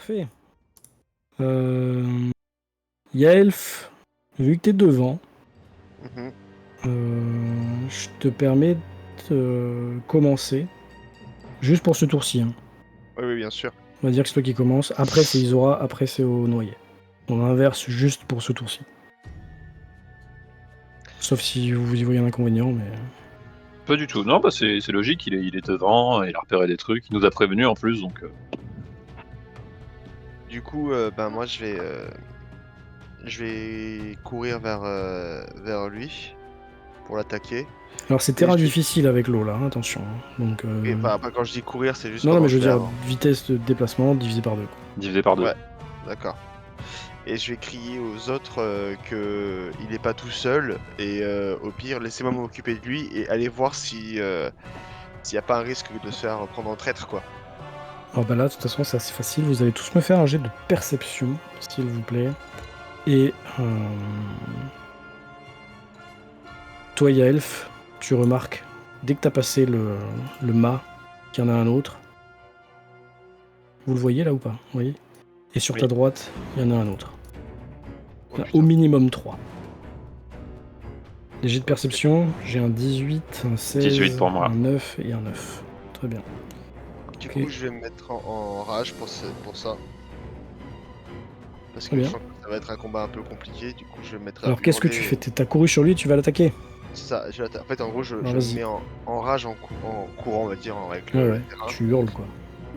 parfait. Yaelf, vu que t'es devant, je te permets de commencer. Juste pour ce tour-ci. Hein. Oui, bien sûr. On va dire que c'est toi qui commence. Après, c'est Isora. Après, c'est au noyer. On inverse juste pour ce tour-ci. Sauf si vous y voyez un inconvénient, mais... Pas du tout. Non, bah c'est logique, il est devant, il a repéré des trucs, il nous a prévenus en plus, donc... Du coup, moi je vais courir vers lui pour l'attaquer. Alors c'est terrain difficile avec l'eau là, hein, attention. Hein. Donc, Et quand je dis courir, c'est juste non, pendant mais je veux dire avant. vitesse de déplacement divisé par 2. Divisé par 2. Ouais, d'accord. Et je vais crier aux autres qu'il n'est pas tout seul. Et au pire, laissez-moi m'occuper de lui et aller voir s'il n'y a pas un risque de se faire prendre en traître, quoi. Alors bah là, de toute façon, c'est assez facile. Vous allez tous me faire un jet de perception, s'il vous plaît. Et... toi, Yaelf, tu remarques, dès que tu as passé le mât, qu'il y en a un autre. Vous le voyez là ou pas? Oui. Et sur ta droite, il y en a un autre. Il y en a au minimum 3. Les jets de perception, j'ai un 18, un 16, 18 pour moi. un 9 et un 9. Très bien. Du coup, je vais me mettre en rage pour ça. Parce que Très je bien. sens que ça va être un combat un peu compliqué. Du coup, je vais me mettre à Alors qu'est-ce que tu fais? T'as couru sur lui et tu vas l'attaquer? C'est ça. En fait, en gros, je Non, me vas-y. mets en rage en courant, on va dire, avec Ouais, le terrain. tu hurles quoi.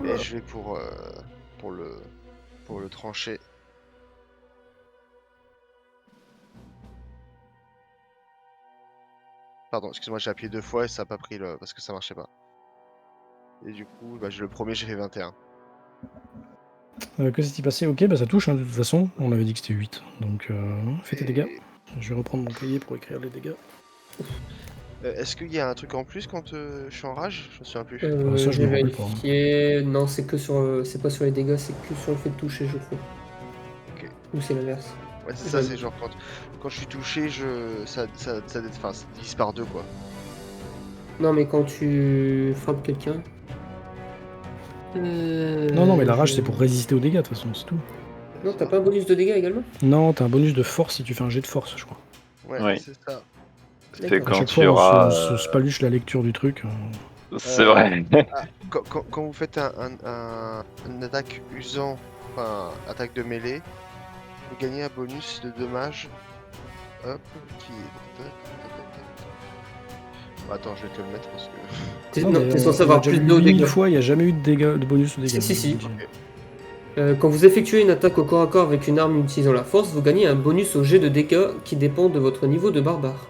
Et je vais pour le trancher. Pardon, excuse-moi, j'ai appuyé 2 fois et ça a pas pris parce que ça marchait pas. Et du coup, le premier, j'ai fait 21. Que s'est-il passé? Ok, bah ça touche, hein, de toute façon. On avait dit que c'était 8. Donc, fais tes dégâts. Je vais reprendre mon cahier pour écrire les dégâts. Est-ce qu'il y a un truc en plus quand je suis en rage? Je me souviens plus. Ça, je J'ai me rappelle pas. vérifié. Non, c'est que sur. C'est pas sur les dégâts, c'est que sur le fait de toucher, je trouve. Ok. Ou c'est l'inverse. Ouais, c'est ça, c'est genre quand je suis touché, ça divise par 2, quoi. Non, mais quand tu frappes quelqu'un. Non, mais la rage, c'est pour résister aux dégâts, de toute façon, c'est tout. Non, t'as pas un bonus de dégâts également? Non, t'as un bonus de force si tu fais un jet de force, je crois. Ouais, Oui. c'est ça. C'est À quand chaque tu fois, auras... on se paluche la lecture du truc. C'est vrai. Quand vous faites une attaque usant, enfin, attaque de mêlée, vous gagnez un bonus de dommage. Hop, qui est... Attends, je vais te le mettre parce que... T'es censé avoir plus de dégâts. Une fois, il n'y a jamais eu de bonus de dégâts. Si. Quand vous effectuez une attaque au corps à corps avec une arme utilisant la force, vous gagnez un bonus au jet de dégâts qui dépend de votre niveau de barbare.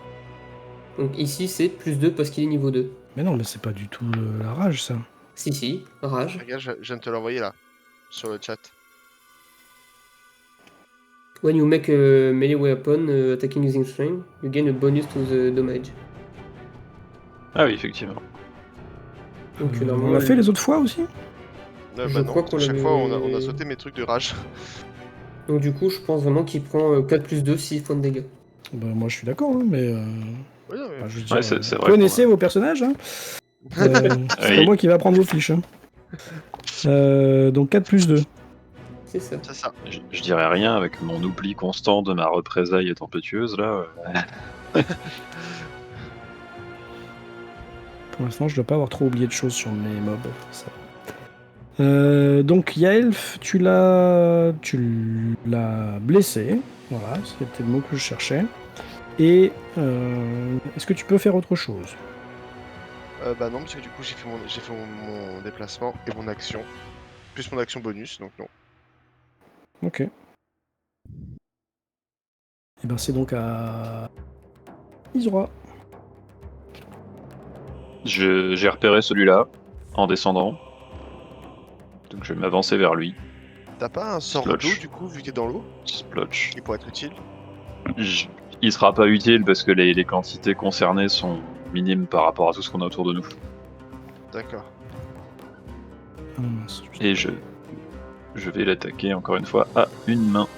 Donc ici, c'est plus 2 parce qu'il est niveau 2. Mais non, mais c'est pas du tout la rage, ça. Si, rage. Regarde, je viens de te l'envoyer là, sur le chat. When you make a melee weapon attacking using strength, you gain a bonus to the damage. Ah oui, effectivement. Donc, On l'a fait les autres fois aussi? Je crois qu'on chaque l'avait- fois on a sauté mes trucs de rage. Donc du coup, je pense vraiment qu'il prend 4 plus 2, 6 points de dégâts. Bah, moi, je suis d'accord, hein, mais... Ouais, non, mais... bah, je veux dire, Ouais, c'est vrai. connaissez vos personnages, hein. C'est pas moi qui va prendre vos fiches. Hein. Donc 4 plus 2. C'est ça. C'est ça. Je dirais rien avec mon oubli constant de ma représaille tempétueuse, là. Pour l'instant, je dois pas avoir trop oublié de choses sur mes mobs. Ça. Donc Yaelf, tu l'as blessé. Voilà, c'était le mot que je cherchais. Et est-ce que tu peux faire autre chose? Bah non, parce que du coup j'ai fait mon déplacement et mon action. Plus mon action bonus, donc non. Ok. Et ben c'est donc à Isora. J'ai repéré celui-là en descendant. Donc je vais m'avancer vers lui. T'as pas un sort Splotch. d'eau du coup, vu que t'es dans l'eau, Splotch. qui pourrait être utile? Il sera pas utile parce que les quantités concernées sont minimes par rapport à tout ce qu'on a autour de nous. D'accord. Ah, mince, Et je vais l'attaquer encore une fois à une main.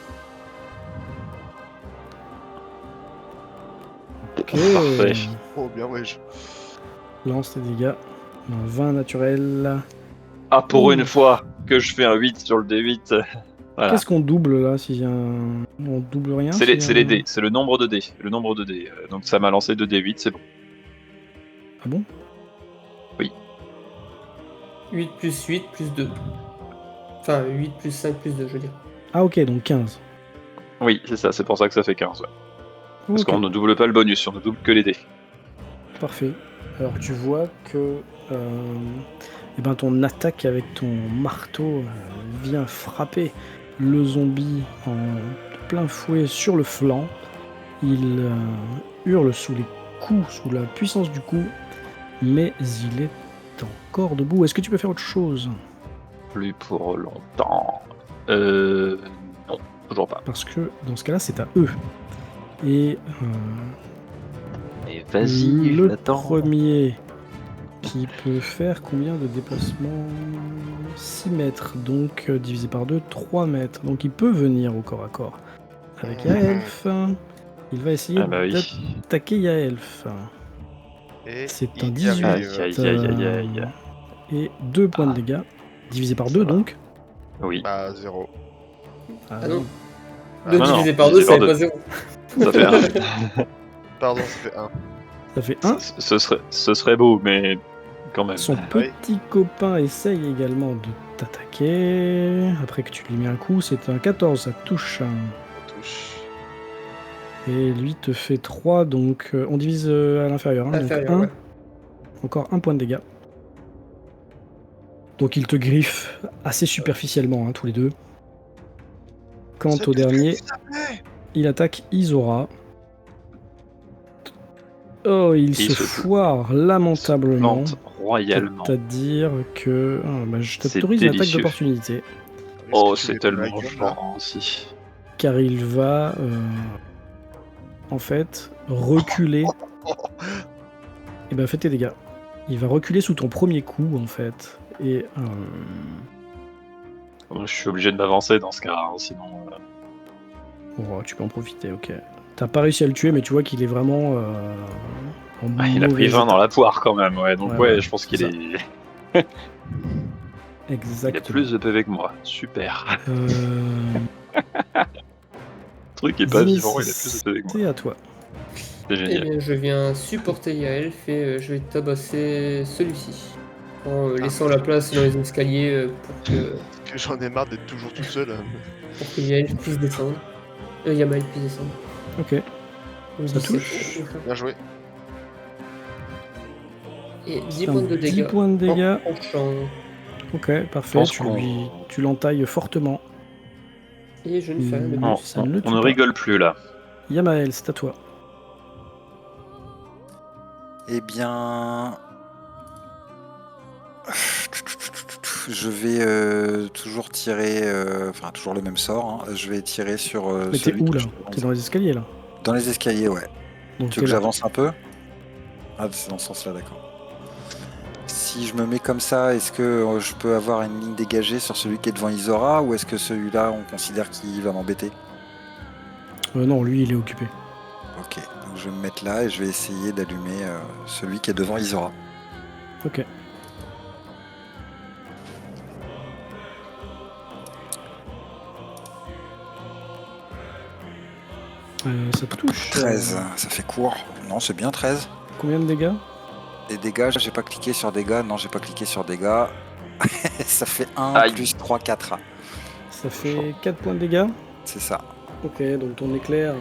Ok. Parfait. Oh bien, ouais. Lance tes dégâts. Un 20 naturel. Ah, pour une fois que je fais un 8 sur le D8. Voilà. Qu'est-ce qu'on double là si on double rien C'est si les dés, c'est le nombre de dés. Le nombre de dés. Donc ça m'a lancé 2 D8, c'est bon. Ah bon? 8 plus 8 plus 2. Enfin, 8 plus 5 plus 2, je veux dire. Ah ok, donc 15. Oui, c'est ça, c'est pour ça que ça fait 15. Ouais. Parce Ok, qu'on ne double pas le bonus, on ne double que les dés. parfait. Alors tu vois que eh ben, ton attaque avec ton marteau vient frapper le zombie en plein fouet sur le flanc. Il hurle sous les coups, sous la puissance du coup, mais il est encore debout. Est-ce que tu peux faire autre chose? Plus pour longtemps. Non, toujours pas. Parce que dans ce cas-là, c'est à eux. Et Et vas-y, je le l'attends. premier qui peut faire combien de déplacements? 6 mètres, donc divisé par 2, 3 mètres. Donc il peut venir au corps à corps avec Yaelf. Il va essayer Ah bah oui. d'attaquer Yaelf. Et C'est il un y 18. arrive. Aïe. Et 2 points de dégâts. Divisé par 2 Ça va. donc. Oui, Bah, 0. Ah non. Ah, 2 non, divisé non, par 2, divisé ça par fait deux. pas 0. ça fait 1. Pardon, ça fait 1. Ça fait 1. Ce serait beau, mais quand même. Son Oui. petit copain essaye également de t'attaquer. Après que tu lui mets un coup, c'est un 14, ça touche. On touche. Et lui te fait 3, donc on divise à l'inférieur. Hein, donc Inférieur, 1. ouais. Encore 1 point de dégâts. Donc il te griffe assez superficiellement, hein, tous les deux. Quant au dernier, il attaque Isora. Oh, il se se foire lamentablement. Plante royalement. C'est-à-dire que je C'est t'autorise une attaque délicieux. d'opportunité. Oh, Est-ce que tu c'est mets pas la tellement gueule, là gentil. Car il va en fait reculer. Et ben fais tes dégâts. Il va reculer sous ton premier coup en fait. Et Je suis obligé de m'avancer dans ce cas, hein, sinon. oh, tu peux en profiter, ok. T'as pas réussi à le tuer, mais tu vois qu'il est vraiment en Il a pris mauvais 20 dans état. la poire quand même, ouais. Donc, Ouais, je pense qu'il c'est est. Il a Exactement. plus de PV que moi. Super. Euh, Le truc est pas Zinis, vivant, il a plus de PV que moi. c'est à toi. C'est Eh génial. bien, je viens supporter Yaelf et je vais tabasser celui-ci. En laissant la place dans les escaliers Que j'en ai marre d'être toujours tout seul. pour que Yaelf puisse descendre. Yamael puisse descendre. Ok. Donc, Ça 17, touche. Bien joué. Et 10 C'est points un de 10 dégâts. points de dégâts. En tranchant. Ok, parfait. pense Tu l'entailles fortement. Et je ne fais rien de Non. plus. ça ne le tue On ne pas. rigole plus là. Yamael, c'est à toi. Eh bien, je vais toujours tirer, enfin toujours le même sort. Hein. Je vais tirer sur. Mais t'es celui où que là? je- T'es dans les escaliers là. Dans les escaliers, ouais. Donc Tu t'es veux que là. j'avance un peu? Ah, c'est dans ce sens-là, d'accord. Si je me mets comme ça, est-ce que je peux avoir une ligne dégagée sur celui qui est devant Isora, ou est-ce que celui-là, on considère qu'il va m'embêter? Non, lui il est occupé. Ok, donc je vais me mettre là et je vais essayer d'allumer celui qui est devant Isora. Ok. Ça te touche. 13, ça fait court. Non, c'est bien 13. Combien de dégâts? Les dégâts, j'ai pas cliqué sur dégâts. Non, j'ai pas cliqué sur dégâts. Ça fait 1 Aïe. plus 3, 4. Ça fait 4 points de dégâts. C'est ça. Ok, donc ton éclair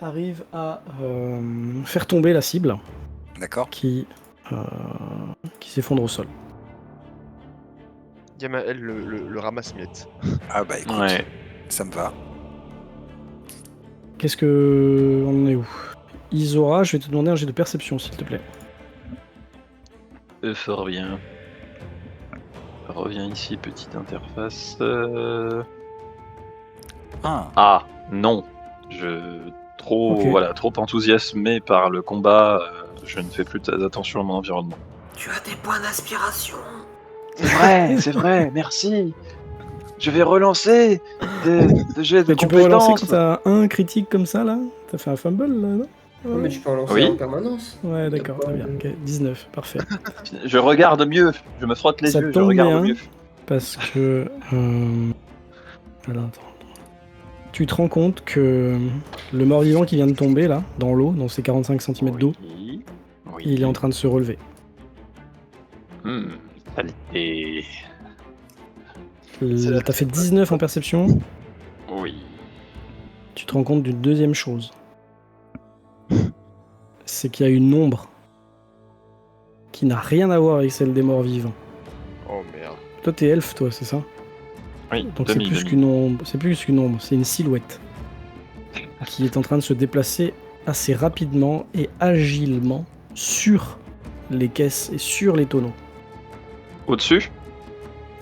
arrive à faire tomber la cible D'accord. qui s'effondre au sol. Yamael le ramasse-miettes. Ah bah écoute, Ouais. ça me va. Qu'est-ce que... On en est où? Isora, je vais te demander un jet de perception s'il te plaît. Fort bien. Reviens ici, petite interface. Ah, non. Ok. Trop enthousiasmé par le combat, je ne fais plus attention à mon environnement. Tu as des points d'inspiration. C'est vrai, merci. Je vais relancer de jets de Mais tu peux relancer quand compétences. t'as un critique comme ça là? T'as fait un fumble là, non? Non, mais tu peux en lancer Oui. en permanence. Ouais, Y a d'accord, pas très bien. de- Ok, 19, parfait. Je regarde mieux. Je me frotte les Ça yeux. Je tombe regarde bien. mieux. Parce que. Alors, attends. Tu te rends compte que le mort-vivant qui vient de tomber, là, dans l'eau, dans ces 45 cm d'eau, Oui. Oui. il est en train de se relever. Et C'est la T'as fait 19 en perception. oui. Tu te rends compte d'une deuxième chose. C'est qu'il y a une ombre qui n'a rien à voir avec celle des morts vivants. Oh merde. Toi, t'es elfe, toi, c'est ça? Oui. Donc c'est plus qu'une ombre, c'est une silhouette qui est en train de se déplacer assez rapidement et agilement sur les caisses et sur les tonneaux. Au-dessus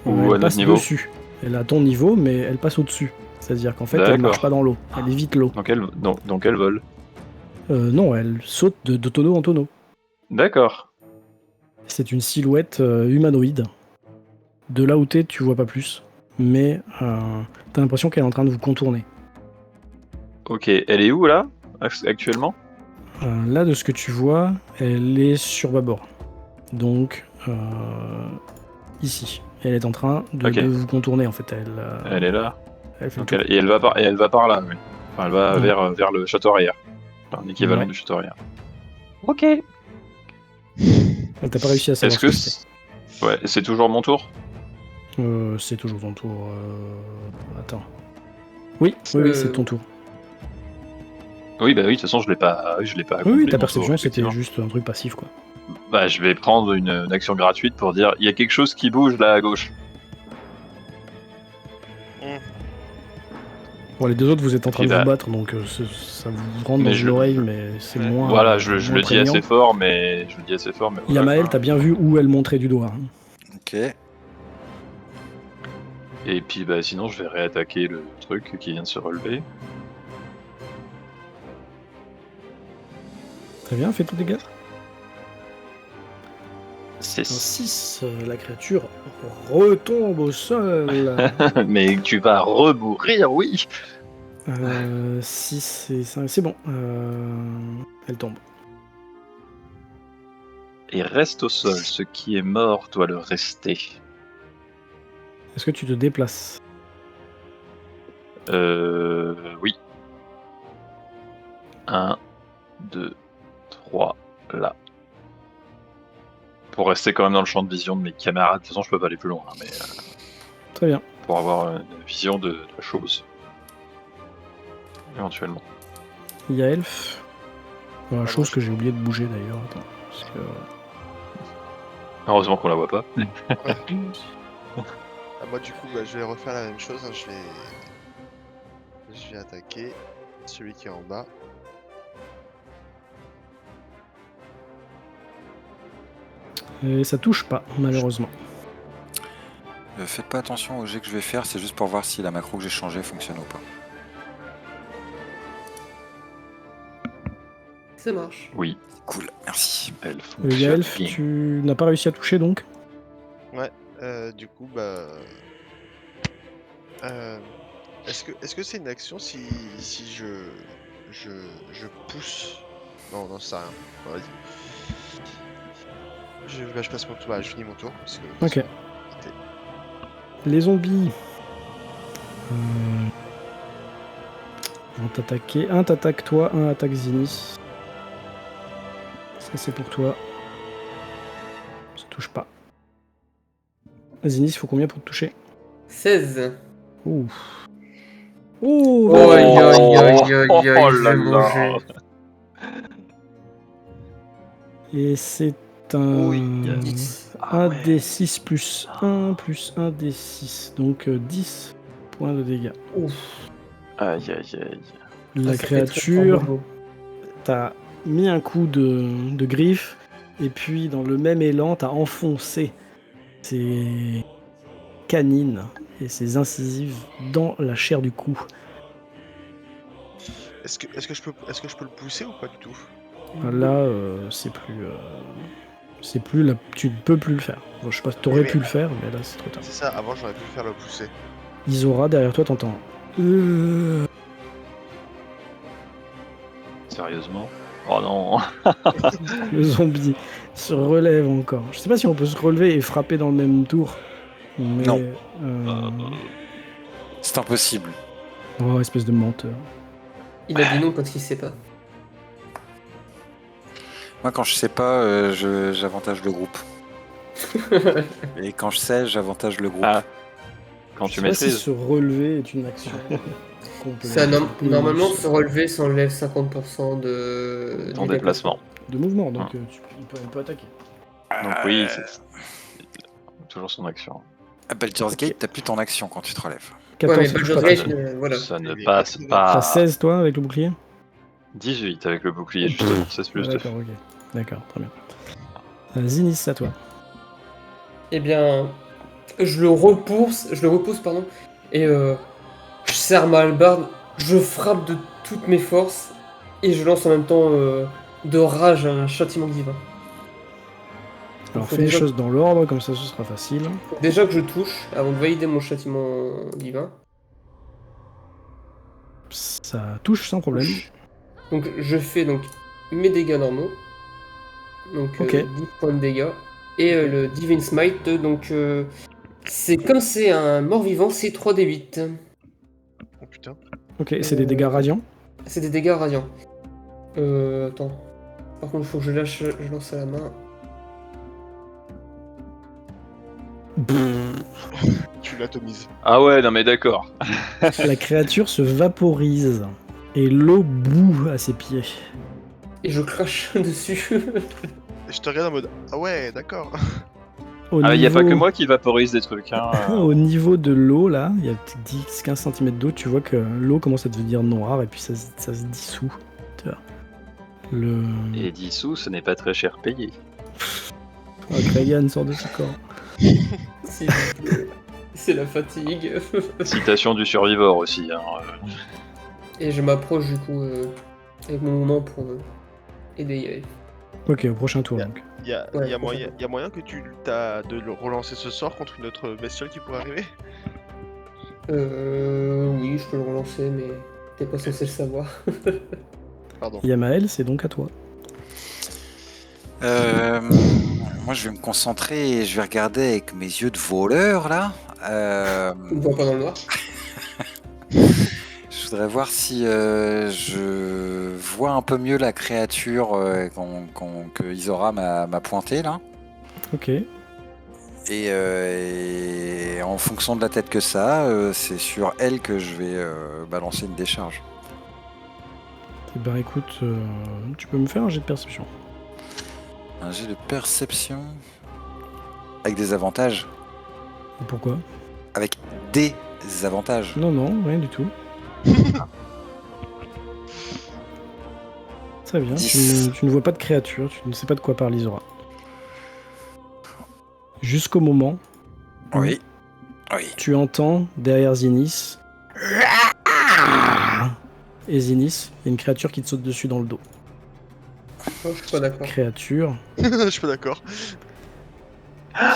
ou Elle à notre passe niveau. dessus. Elle est à ton niveau, mais elle passe au-dessus. C'est-à-dire qu'en fait, elle D'accord. marche pas dans l'eau. Elle évite l'eau. Donc elle vole. Non, elle saute de tonneau en tonneau. D'accord. C'est une silhouette humanoïde. De là où t'es, tu vois pas plus. Mais t'as l'impression qu'elle est en train de vous contourner. Ok. Elle est où là actuellement? Là, de ce que tu vois, elle est sur bâbord. Donc, ici. Elle est en train Ok. de vous contourner, en fait. Elle est là. Elle fait le Donc tour. et elle va par là. Oui. Enfin, elle va Ouais. vers le château arrière. Enfin, l'équivalent Ouais. du château arrière. Ok. T'as pas réussi à savoir Est-ce que ce ouais, c'est toujours mon tour? c'est toujours ton tour. Attends. Oui, c'est ton tour. Oui, bah oui, de toute façon, je l'ai pas accompli, Oui, ta mon perception, tour, c'était effectivement. juste un truc passif, quoi. Bah, je vais prendre une action gratuite pour dire il y a quelque chose qui bouge là à gauche. Bon, les deux autres, vous êtes en train de Puis vous bah, battre, donc ça vous rentre mais dans je- l'oreille, mais c'est Ouais. moins. Voilà, je moins le dis prégnant. assez fort, mais voilà, Yamael, quoi. t'as bien vu où elle montrait du doigt. Hein. Ok. Et puis bah sinon, je vais réattaquer le truc qui vient de se relever. Très bien, fais tout dégâts. 6. 6, la créature retombe au sol. Mais tu vas remourir, oui. 6 et 5, c'est bon. Elle tombe. Et reste au sol. Ce qui est mort doit le rester. Est-ce que tu te déplaces? Oui. 1, 2, 3, là. Pour rester quand même dans le champ de vision de mes camarades. De toute façon, je peux pas aller plus loin, hein, mais Très bien. pour avoir une vision de la chose. Éventuellement. Il y a Elf. Chose moi, que j'ai oublié de bouger d'ailleurs. Attends, parce que... Heureusement qu'on la voit pas. Ah, moi du coup bah, je vais refaire la même chose, hein. Je vais attaquer celui qui est en bas. Et ça touche pas, malheureusement. Faites pas attention au jet que je vais faire, c'est juste pour voir si la macro que j'ai changée fonctionne ou pas. Ça marche. Oui, Cool, merci. elle Il y a fonctionne Elf, bien. tu n'as pas réussi à toucher donc? Du coup bah... Est-ce que c'est une action si je pousse... Non, ça sert à rien. Bon, vas-y. Je passe mon tour, je finis mon tour. Parce que, Ok. Les zombies vont t'attaquer. Un t'attaque toi, un attaque Zinni. Ça c'est pour toi. Ça touche pas. Zinni, il faut combien pour te toucher? 16. Ouh. Ouh. Oh, aïe, aïe, aïe, aïe, aïe, Oh je là vais là. manger. Et c'est un... Oui. un D6 plus 1 plus 1 D6. Donc 10 points de dégâts. Ouf. Aïe aïe aïe. La Ça fait très créature, fort, t'as mis un coup de griffe, et puis dans le même élan, t'as enfoncé ses canines et ses incisives dans la chair du cou. est-ce que je peux le pousser ou pas du tout? Là, c'est plus là, tu ne peux plus le faire. Bon, je sais pas si t'aurais Mais- pu le faire, mais là c'est trop tard. C'est ça, avant j'aurais pu faire le pousser. Isora, derrière toi, t'entends. Sérieusement? Oh non. Le zombie se relève encore. Je sais pas si on peut se relever et frapper dans le même tour. Mais, Non. euh, C'est impossible. Oh, espèce de menteur. Il a dit non parce qu'il sait pas. Moi, quand je sais pas, j'avantage le groupe. Et quand je sais, j'avantage le groupe. Ah. Quand Je tu sais pas si maîtrises. se relever est une action complète. Ça, Un peu normalement, se relever, ça enlève 50% de... Ton du déplacement. de mouvement, donc on peut attaquer. Donc oui, c'est toujours son action. À Baldur's Gate, t'as plus ton action quand tu te relèves. 14, Ouais, mais ça touche Baldur's pas. Gate, voilà. Ça ne Il est passe pas- T'as pas. 16 toi avec le bouclier 18 avec le bouclier, justement. 16 plus Ah, 2. d'accord, ok. D'accord, très bien. Zinis, c'est à toi. Eh bien, je le repousse, pardon, et je serre ma hallebarde, je frappe de toutes mes forces, et je lance en même temps de rage un châtiment divin. Alors Faut fais les déjà- choses dans l'ordre, comme ça ce sera facile. Faut déjà que je touche avant de valider mon châtiment divin. Ça touche sans problème. Donc je fais donc mes dégâts normaux, donc Ok. 10 points de dégâts, et le Divine Smite, donc c'est comme c'est un mort-vivant, c'est 3d8. Oh putain. Ok, c'est des dégâts radiants. C'est des dégâts radiants. Attends. Par contre, il faut que je lance à la main. Tu l'atomises. Ah ouais, non mais d'accord. La créature se vaporise et l'eau bout à ses pieds. Et je crache dessus. Et je te regarde en mode ah ouais, d'accord. Ah, il n'y a pas que moi qui vaporise des trucs. Hein. Au niveau de l'eau, là, il y a 10-15 cm d'eau, tu vois que l'eau commence à devenir noire et puis ça se dissout. Tu vois. Et 10 sous, ce n'est pas très cher payé. Oh, Kragan sort de ce corps. C'est la fatigue. Citation du survivor aussi. Hein. Et je m'approche du coup avec mon moment pour aider Yael. Ok, au prochain tour donc. Il y a, Ouais, y a moyen que tu t'as de relancer ce sort contre une autre bestiole qui pourrait arriver. Oui, je peux le relancer, mais t'es pas censé le savoir. Pardon. Yamael, c'est donc à toi. Moi, je vais me concentrer et je vais regarder avec mes yeux de voleur, là. On ne voit pas dans le noir. Je voudrais voir si je vois un peu mieux la créature que Isora m'a pointée, là. Ok. Et en fonction de la tête que ça a, c'est sur elle que je vais balancer une décharge. Eh ben écoute, tu peux me faire un jet de perception. Un jet de perception avec des avantages. Et pourquoi? Avec des avantages. Non, non, rien du tout. Très bien, 10. tu ne vois pas de créature, tu ne sais pas de quoi parle Isora. Jusqu'au moment où Oui. Oui. tu entends derrière Zinis. Et Zinis, il y a une créature qui te saute dessus dans le dos. Oh, je suis pas d'accord. Créature Je suis pas d'accord.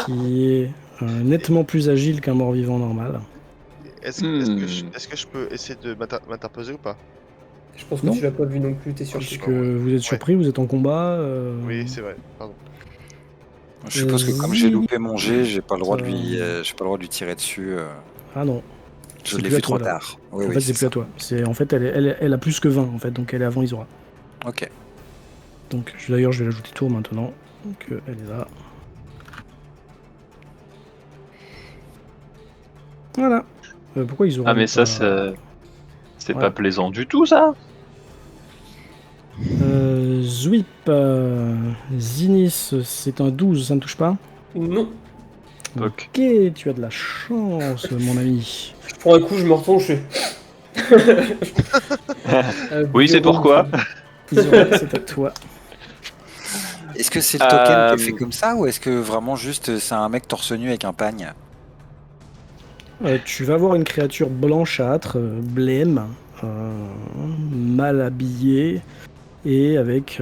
qui est nettement plus agile qu'un mort-vivant normal. Est-ce que je peux essayer de m'interposer ou pas? Je pense que Non. tu l'as pas vu non plus, t'es sûr. Parce que vous êtes surpris, vous êtes en combat. Oui, c'est vrai. Pardon. Je suppose que comme j'ai loupé mon jet, j'ai pas le droit de lui tirer dessus. Ah non. Je C'est l'ai plus à vu toi, trop là. tard. Oui, En oui, fait, c'est c'est plus ça. à toi. En fait, elle a plus que 20, en fait, donc elle est avant Isora. Ok. Donc d'ailleurs, je vais l'ajouter tour maintenant. Donc elle est là. Voilà. Pourquoi Isora Ah mais n'est ça, pas- c'est Ouais. pas plaisant du tout, ça. Zwip. Zinis, c'est un 12, ça ne touche pas? Non. Ok. Ok, tu as de la chance, mon ami. Je prends un coup, je me retourne, je fais. Oui, c'est pourquoi. Isora, c'est à toi. Est-ce que c'est le token qui est fait Euh, comme ça ou est-ce que vraiment juste c'est un mec torse nu avec un pagne? Tu vas voir une créature blanchâtre, blême, mal habillée et avec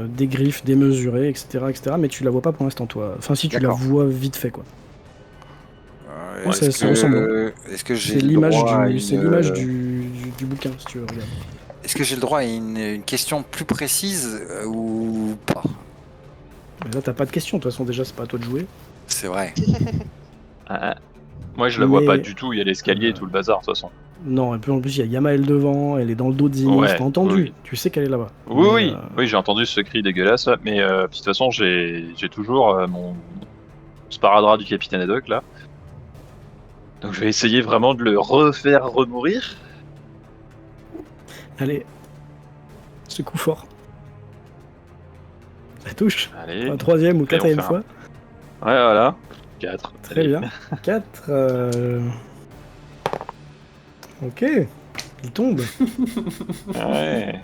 des griffes démesurées, etc., etc. Mais tu la vois pas pour l'instant, toi. Enfin, si tu la D'accord. vois vite fait, quoi. Ouais, Est-ce c'est ressemblant. est-ce que j'ai C'est le l'image droit à du, c'est une- l'image du bouquin, si tu veux regarder. Est-ce que j'ai le droit à une question plus précise ou pas? Mais là, t'as pas de question, de toute façon, déjà, c'est pas à toi de jouer. C'est vrai. Ah, moi, je la vois Mais- pas du tout. Il y a l'escalier et tout le bazar, de toute façon. Non, et puis en plus, il y a Yamael devant, elle est dans le dos de Zinnis, Ouais, t'as entendu, oui. tu sais qu'elle est là-bas. Oui, Mais, oui, oui, j'ai entendu ce cri dégueulasse, là, mais de toute façon, j'ai toujours mon sparadrap du capitaine Haddock, là. Donc je vais essayer vraiment de le refaire remourir. Allez, ce coup fort. Ça touche. Allez, Un troisième ou on quatrième fait un- fois. ouais, voilà. 4. Très bien. 4. Ok, il tombe. Ouais.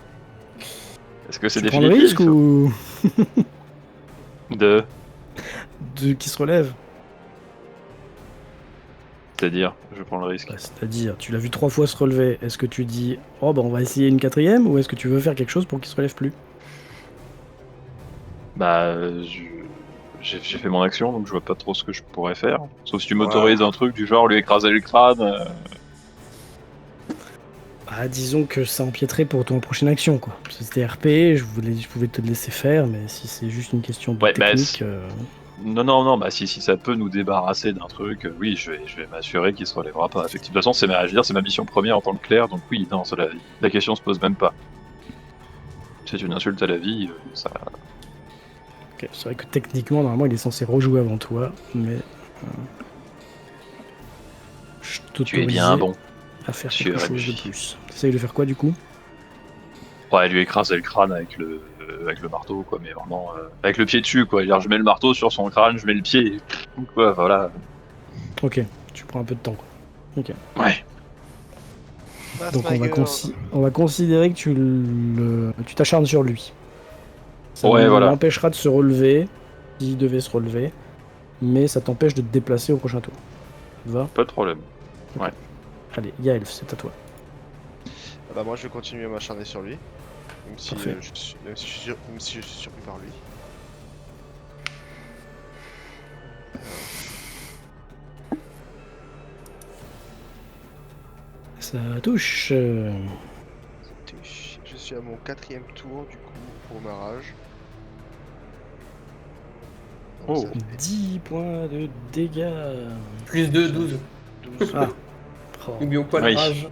Est-ce que c'est Tu prends le définitif risque ou de... qui se relève? C'est-à-dire, je prends le risque. Bah, c'est-à-dire, tu l'as vu 3 fois se relever. Est-ce que tu dis, oh bah on va essayer une quatrième, ou est-ce que tu veux faire quelque chose pour qu'il se relève plus? Bah, j'ai fait mon action, donc je vois pas trop ce que je pourrais faire. Sauf si tu m'autorises un truc du genre lui écraser le crâne. Bah, disons que ça empiéterait pour ton prochaine action, quoi. C'était RP, je pouvais te le laisser faire, mais si c'est juste une question de Ouais, bah, technique... Non, bah si ça peut nous débarrasser d'un truc, oui, je vais m'assurer qu'il se relèvera pas. Effectivement, de toute façon, je veux dire, c'est ma mission première en tant que clerc, donc oui, non, la question se pose même pas. C'est une insulte à la vie, ça... Ok, c'est vrai que techniquement, normalement, il est censé rejouer avant toi, mais... je Tu es bien bon. à faire Monsieur quelque chose de Renji. plus. T'essayes de faire quoi, du coup? Ouais, lui écraser le crâne avec le marteau, quoi, mais vraiment avec le pied dessus, quoi. Je mets le marteau sur son crâne, je mets le pied, quoi, voilà. Ok, tu prends un peu de temps, quoi. Ok. Ouais. Donc on va considérer que tu t'acharnes sur lui. Ça Ouais, voilà. l'empêchera de se relever, s'il devait se relever, mais ça t'empêche de te déplacer au prochain tour. Ça te va? Pas de problème. Allez, Yaelf, c'est à toi. Ah bah moi je vais continuer à m'acharner sur lui. Même si, Parfait. même si je suis surpris par lui. Ça touche. Je suis à mon 4ème tour du coup pour ma rage. Donc, Oh. ça fait 10 points de dégâts. Plus de 12. 12. Ah. Oh. N'oublions pas Oui. le rage.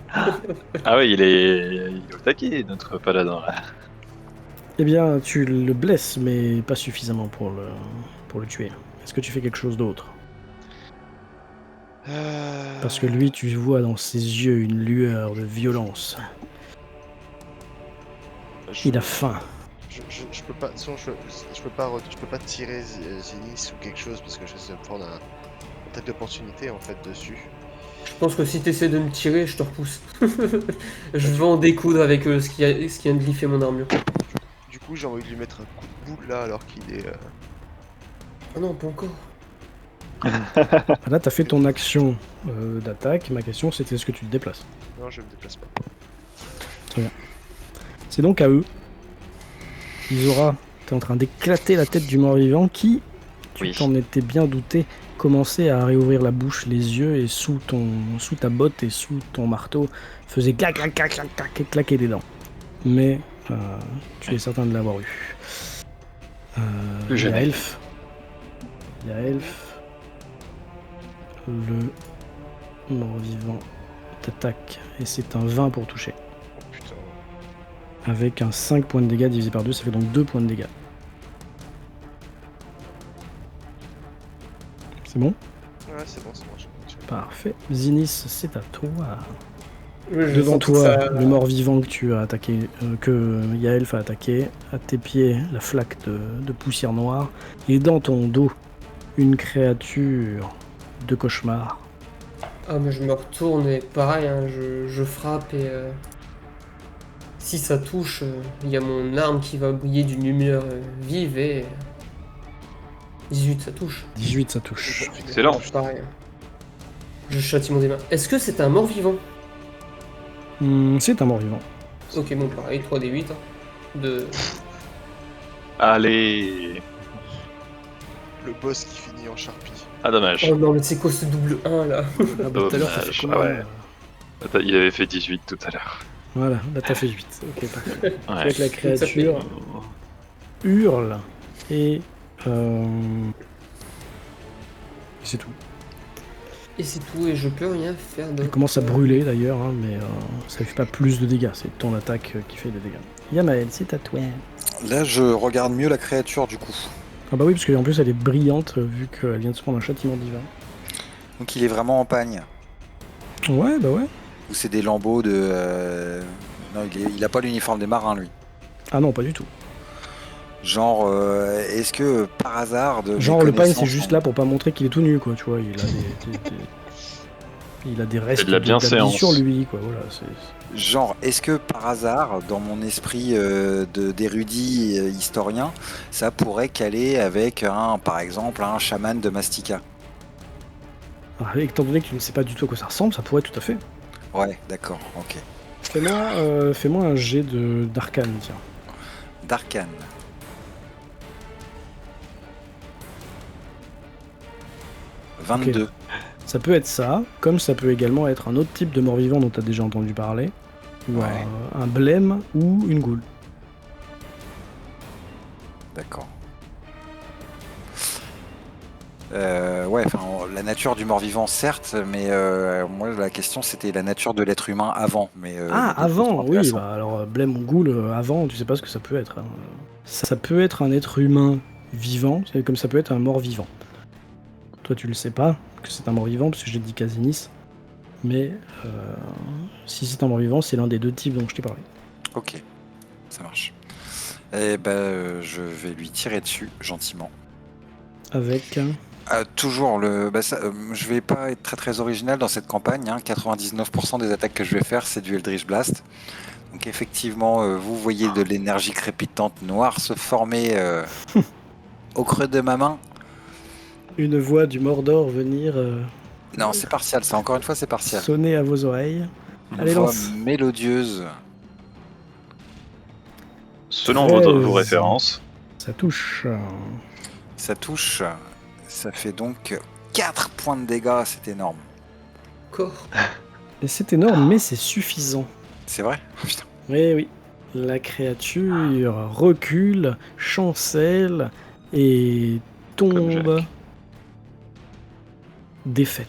Ah ouais, il est au taquet, notre paladin, là. Eh bien, tu le blesses, mais pas suffisamment pour le tuer. Est-ce que tu fais quelque chose d'autre? Parce que lui, tu vois dans ses yeux une lueur de violence. Il a faim. Je peux pas, sinon je peux pas tirer Zinnis ou quelque chose parce que je vais me prendre un attaque d'opportunité en fait dessus. Je pense que si t'essaies de me tirer, je te repousse. Je vais en découdre avec ce qui vient de griffer mon armure. Du coup j'ai envie de lui mettre un coup de boule là alors qu'il est. Ah non, pas encore. Là, t'as fait ton action d'attaque. Ma question, c'était est-ce que tu te déplaces? Non, je me déplace pas. C'est donc à eux. Isora, t'es en train d'éclater la tête du mort-vivant qui, tu Oui. t'en étais bien douté, commençait à réouvrir la bouche, les yeux, et sous ta botte et sous ton marteau, faisait clac, clac, clac, clac, clac, et claquer des dents. Mais tu es certain de l'avoir eu. Plus jamais. Yaelf. Le mort-vivant t'attaque, et c'est un 20 pour toucher. Oh putain. Avec un 5 points de dégâts divisé par 2, ça fait donc 2 points de dégâts. C'est bon? Ouais, c'est bon, je continue. Parfait. Zinnis, c'est à toi. Je Devant sens que toi, ça- le mort-vivant que tu as attaqué, que Yaelf a attaqué. À tes pieds, la flaque de poussière noire. Et dans ton dos, une créature de cauchemar. Ah, mais je me retourne et pareil, hein, je frappe et si ça touche, il y a mon arme qui va briller d'une lumière vive et 18, ça touche. 18, ça touche. Excellent. Pareil. hein. Je châtie mon démon. Est-ce que c'est un mort-vivant? C'est un mort-vivant. Ok, bon, pareil, 3d8. De... Allez. Le boss qui finit en charpie. Ah, dommage. Oh non, mais c'est quoi ce double 1 là? Ah, bah, tout à l'heure, ça fait Dommage. combien, Ah ouais. Attends, il avait fait 18 tout à l'heure. Voilà, là t'as fait 8. Ok, parfait. Tu vois que la Ça créature hurle et c'est tout. Et c'est tout, et je peux rien faire d'autre. Elle commence à brûler d'ailleurs, hein, mais ça fait pas plus de dégâts, c'est ton attaque qui fait des dégâts. Yamael, c'est à toi. Là, je regarde mieux la créature du coup. Ah bah oui, parce qu'en plus elle est brillante vu qu'elle vient de se prendre un châtiment divin. Donc il est vraiment en pagne. Ouais, bah ouais. Ou c'est des lambeaux de. Non, il a pas l'uniforme des marins, lui. Ah non, pas du tout. Genre, est-ce que par hasard. Genre le pagne c'est juste là pour pas montrer qu'il est tout nu, quoi, tu vois, il a il a des restes de la d'habits bienséance. sur lui, quoi, voilà. Genre, est-ce que par hasard, dans mon esprit d'érudit historien, ça pourrait caler avec, par exemple, un chaman de Mastika? Ah, étant donné que tu ne sais pas du tout à quoi ça ressemble, ça pourrait tout à fait. Ouais, d'accord, ok. Fais-moi un jet d'arcane, tiens. D'arcane. Ok. 22. Ça peut être ça, comme ça peut également être un autre type de mort-vivant dont tu as déjà entendu parler, ou Ouais. un blême ou une goule. D'accord. Ouais, enfin, la nature du mort-vivant, certes, mais moi, la question, c'était la nature de l'être humain avant. Mais, Ah, les deux sont avant, oui, intéressants. bah alors blême ou goule, avant, tu sais pas ce que ça peut être. Hein. Ça peut être un être humain vivant, c'est comme ça peut être un mort-vivant. Toi, tu le sais pas que c'est un mort-vivant, parce que j'ai dit Casinis, mais si c'est un mort-vivant, c'est l'un des deux types dont je t'ai parlé. Ok, ça marche. Et ben, je vais lui tirer dessus, gentiment. Avec... Toujours je vais pas être très très original dans cette campagne. 99% des attaques que je vais faire, c'est du Eldritch Blast. Donc effectivement, vous voyez de l'énergie crépitante noire se former au creux de ma main. une voix du Mordor venir Non, c'est partial. Ça, encore une fois, c'est partial. sonner à vos oreilles. Une Allez, voix lance. mélodieuse. Selon 13. vos références. Ça touche. Ça touche. Ça fait donc 4 points de dégâts. C'est énorme. Corps. Et c'est énorme, mais c'est suffisant. C'est vrai? Putain. Oui, oui. La créature recule, chancelle et Comme tombe. Jacques. Défaite.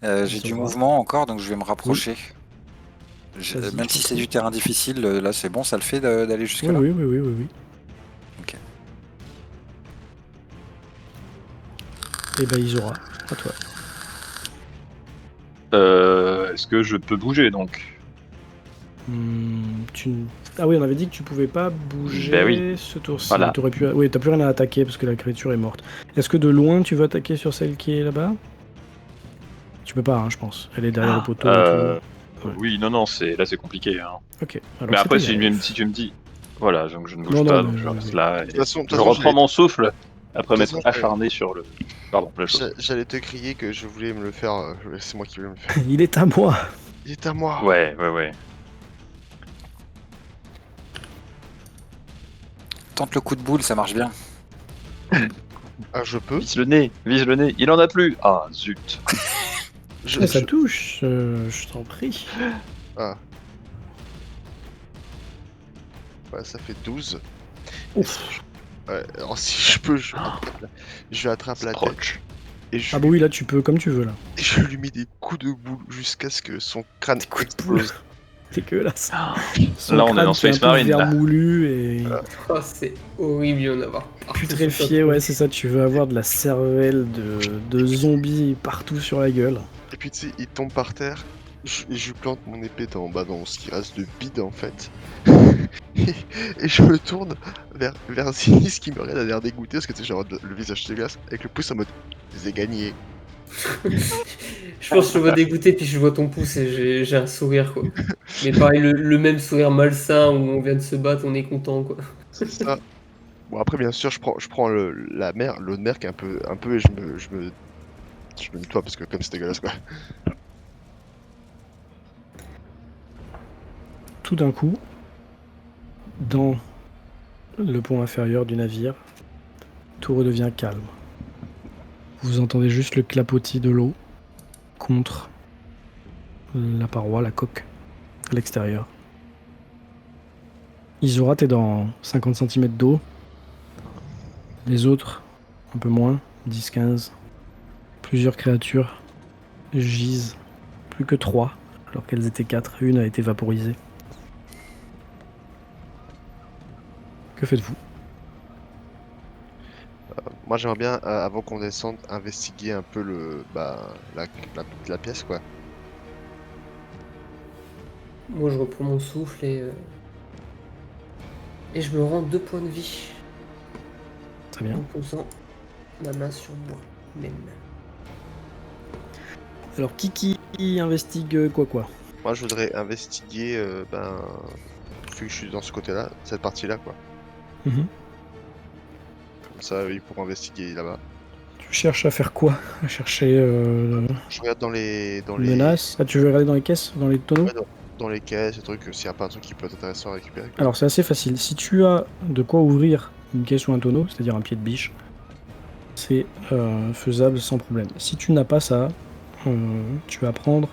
J'ai Ça du va. mouvement encore, donc je vais me rapprocher. Vas-y, Même si je c'est t'en du terrain difficile, là c'est bon, ça le fait d'aller jusque Oui, là. oui, oui, oui, oui, oui. Ok. Et ben Isora, à toi. Est-ce que je peux bouger donc? Ah oui, on avait dit que tu pouvais pas bouger Ben oui. ce tour-ci. Voilà. Oui, t'as plus rien à attaquer parce que la créature est morte. Est-ce que de loin tu veux attaquer sur celle qui est là-bas? Tu peux pas, hein, je pense. Elle est derrière le poteau et tout. Ouais. Oui, non, là c'est compliqué. Hein. Ok. Alors, Mais après, c'était si tu me dis. Voilà, donc je ne bouge Non, pas, non, donc mais je oui, reste oui. là. De Et toute façon, je reprends mon souffle après de toute m'être façon, acharné sur le. Pardon, la chose. J'allais te crier que je voulais me le faire. C'est moi qui voulais me le faire. Il est à moi. Il est à moi. Ouais. Tente le coup de boule, ça marche bien. Ah, je peux. Vise le nez. Il en a plus. Ah, zut. Ça touche, je t'en prie. Ah. Ouais, ça fait 12. Ouf. Ouais, alors si je peux, je attrape la tête. Proche. Et je, Ah bah oui, là tu peux comme tu veux là. et je lui mets des coups de boule jusqu'à ce que son crâne explose. Dégueulasse. Là, on est dans Space Marine, là. vermoulu et Oh, c'est horrible d'y en avoir partout. putréfié, ouais, c'est ça. Tu veux avoir de la cervelle de zombies partout sur la gueule. Et puis tu sais, il tombe par terre. Et je lui plante mon épée dans ce qui reste de bide en fait. et je me tourne vers Zinis qui me regarde à l'air dégoûté parce que tu sais, j'ai le visage de glace avec le pouce en mode je les ai gagnés. Je pense que je me vois dégoûté, puis je vois ton pouce et j'ai un sourire, quoi. Mais pareil, le même sourire malsain où on vient de se battre, on est content, quoi. C'est ça. Bon après bien sûr je prends l'autre mer qui est un peu et je me nettoie parce que comme c'est dégueulasse quoi. Tout d'un coup, dans le pont inférieur du navire, tout redevient calme. Vous entendez juste le clapotis de l'eau contre la paroi, la coque, à l'extérieur. Isora, t'es dans 50 cm d'eau. Les autres, un peu moins, 10-15. Plusieurs créatures gisent, plus que 3, alors qu'elles étaient 4. Une a été vaporisée. Que faites-vous? Moi, j'aimerais bien, avant qu'on descende, investiguer un peu la pièce, quoi. Moi, je reprends mon souffle et je me rends 2 points de vie Très bien. en posant ma main sur moi-même. Alors, qui investigue quoi? Moi, je voudrais investiguer, vu que je suis dans ce côté-là, cette partie-là, quoi. Mhm. Comme ça, ils pourront investiguer là-bas. Tu cherches à faire quoi? À chercher Je regarde dans les menaces? Ah, tu veux regarder dans les caisses, dans les tonneaux? ouais, dans les caisses, les trucs, s'il n'y a pas un truc qui peut être intéressant à récupérer, quoi. Alors, c'est assez facile. Si tu as de quoi ouvrir une caisse ou un tonneau, c'est-à-dire un pied de biche, c'est faisable sans problème. Si tu n'as pas ça, tu vas prendre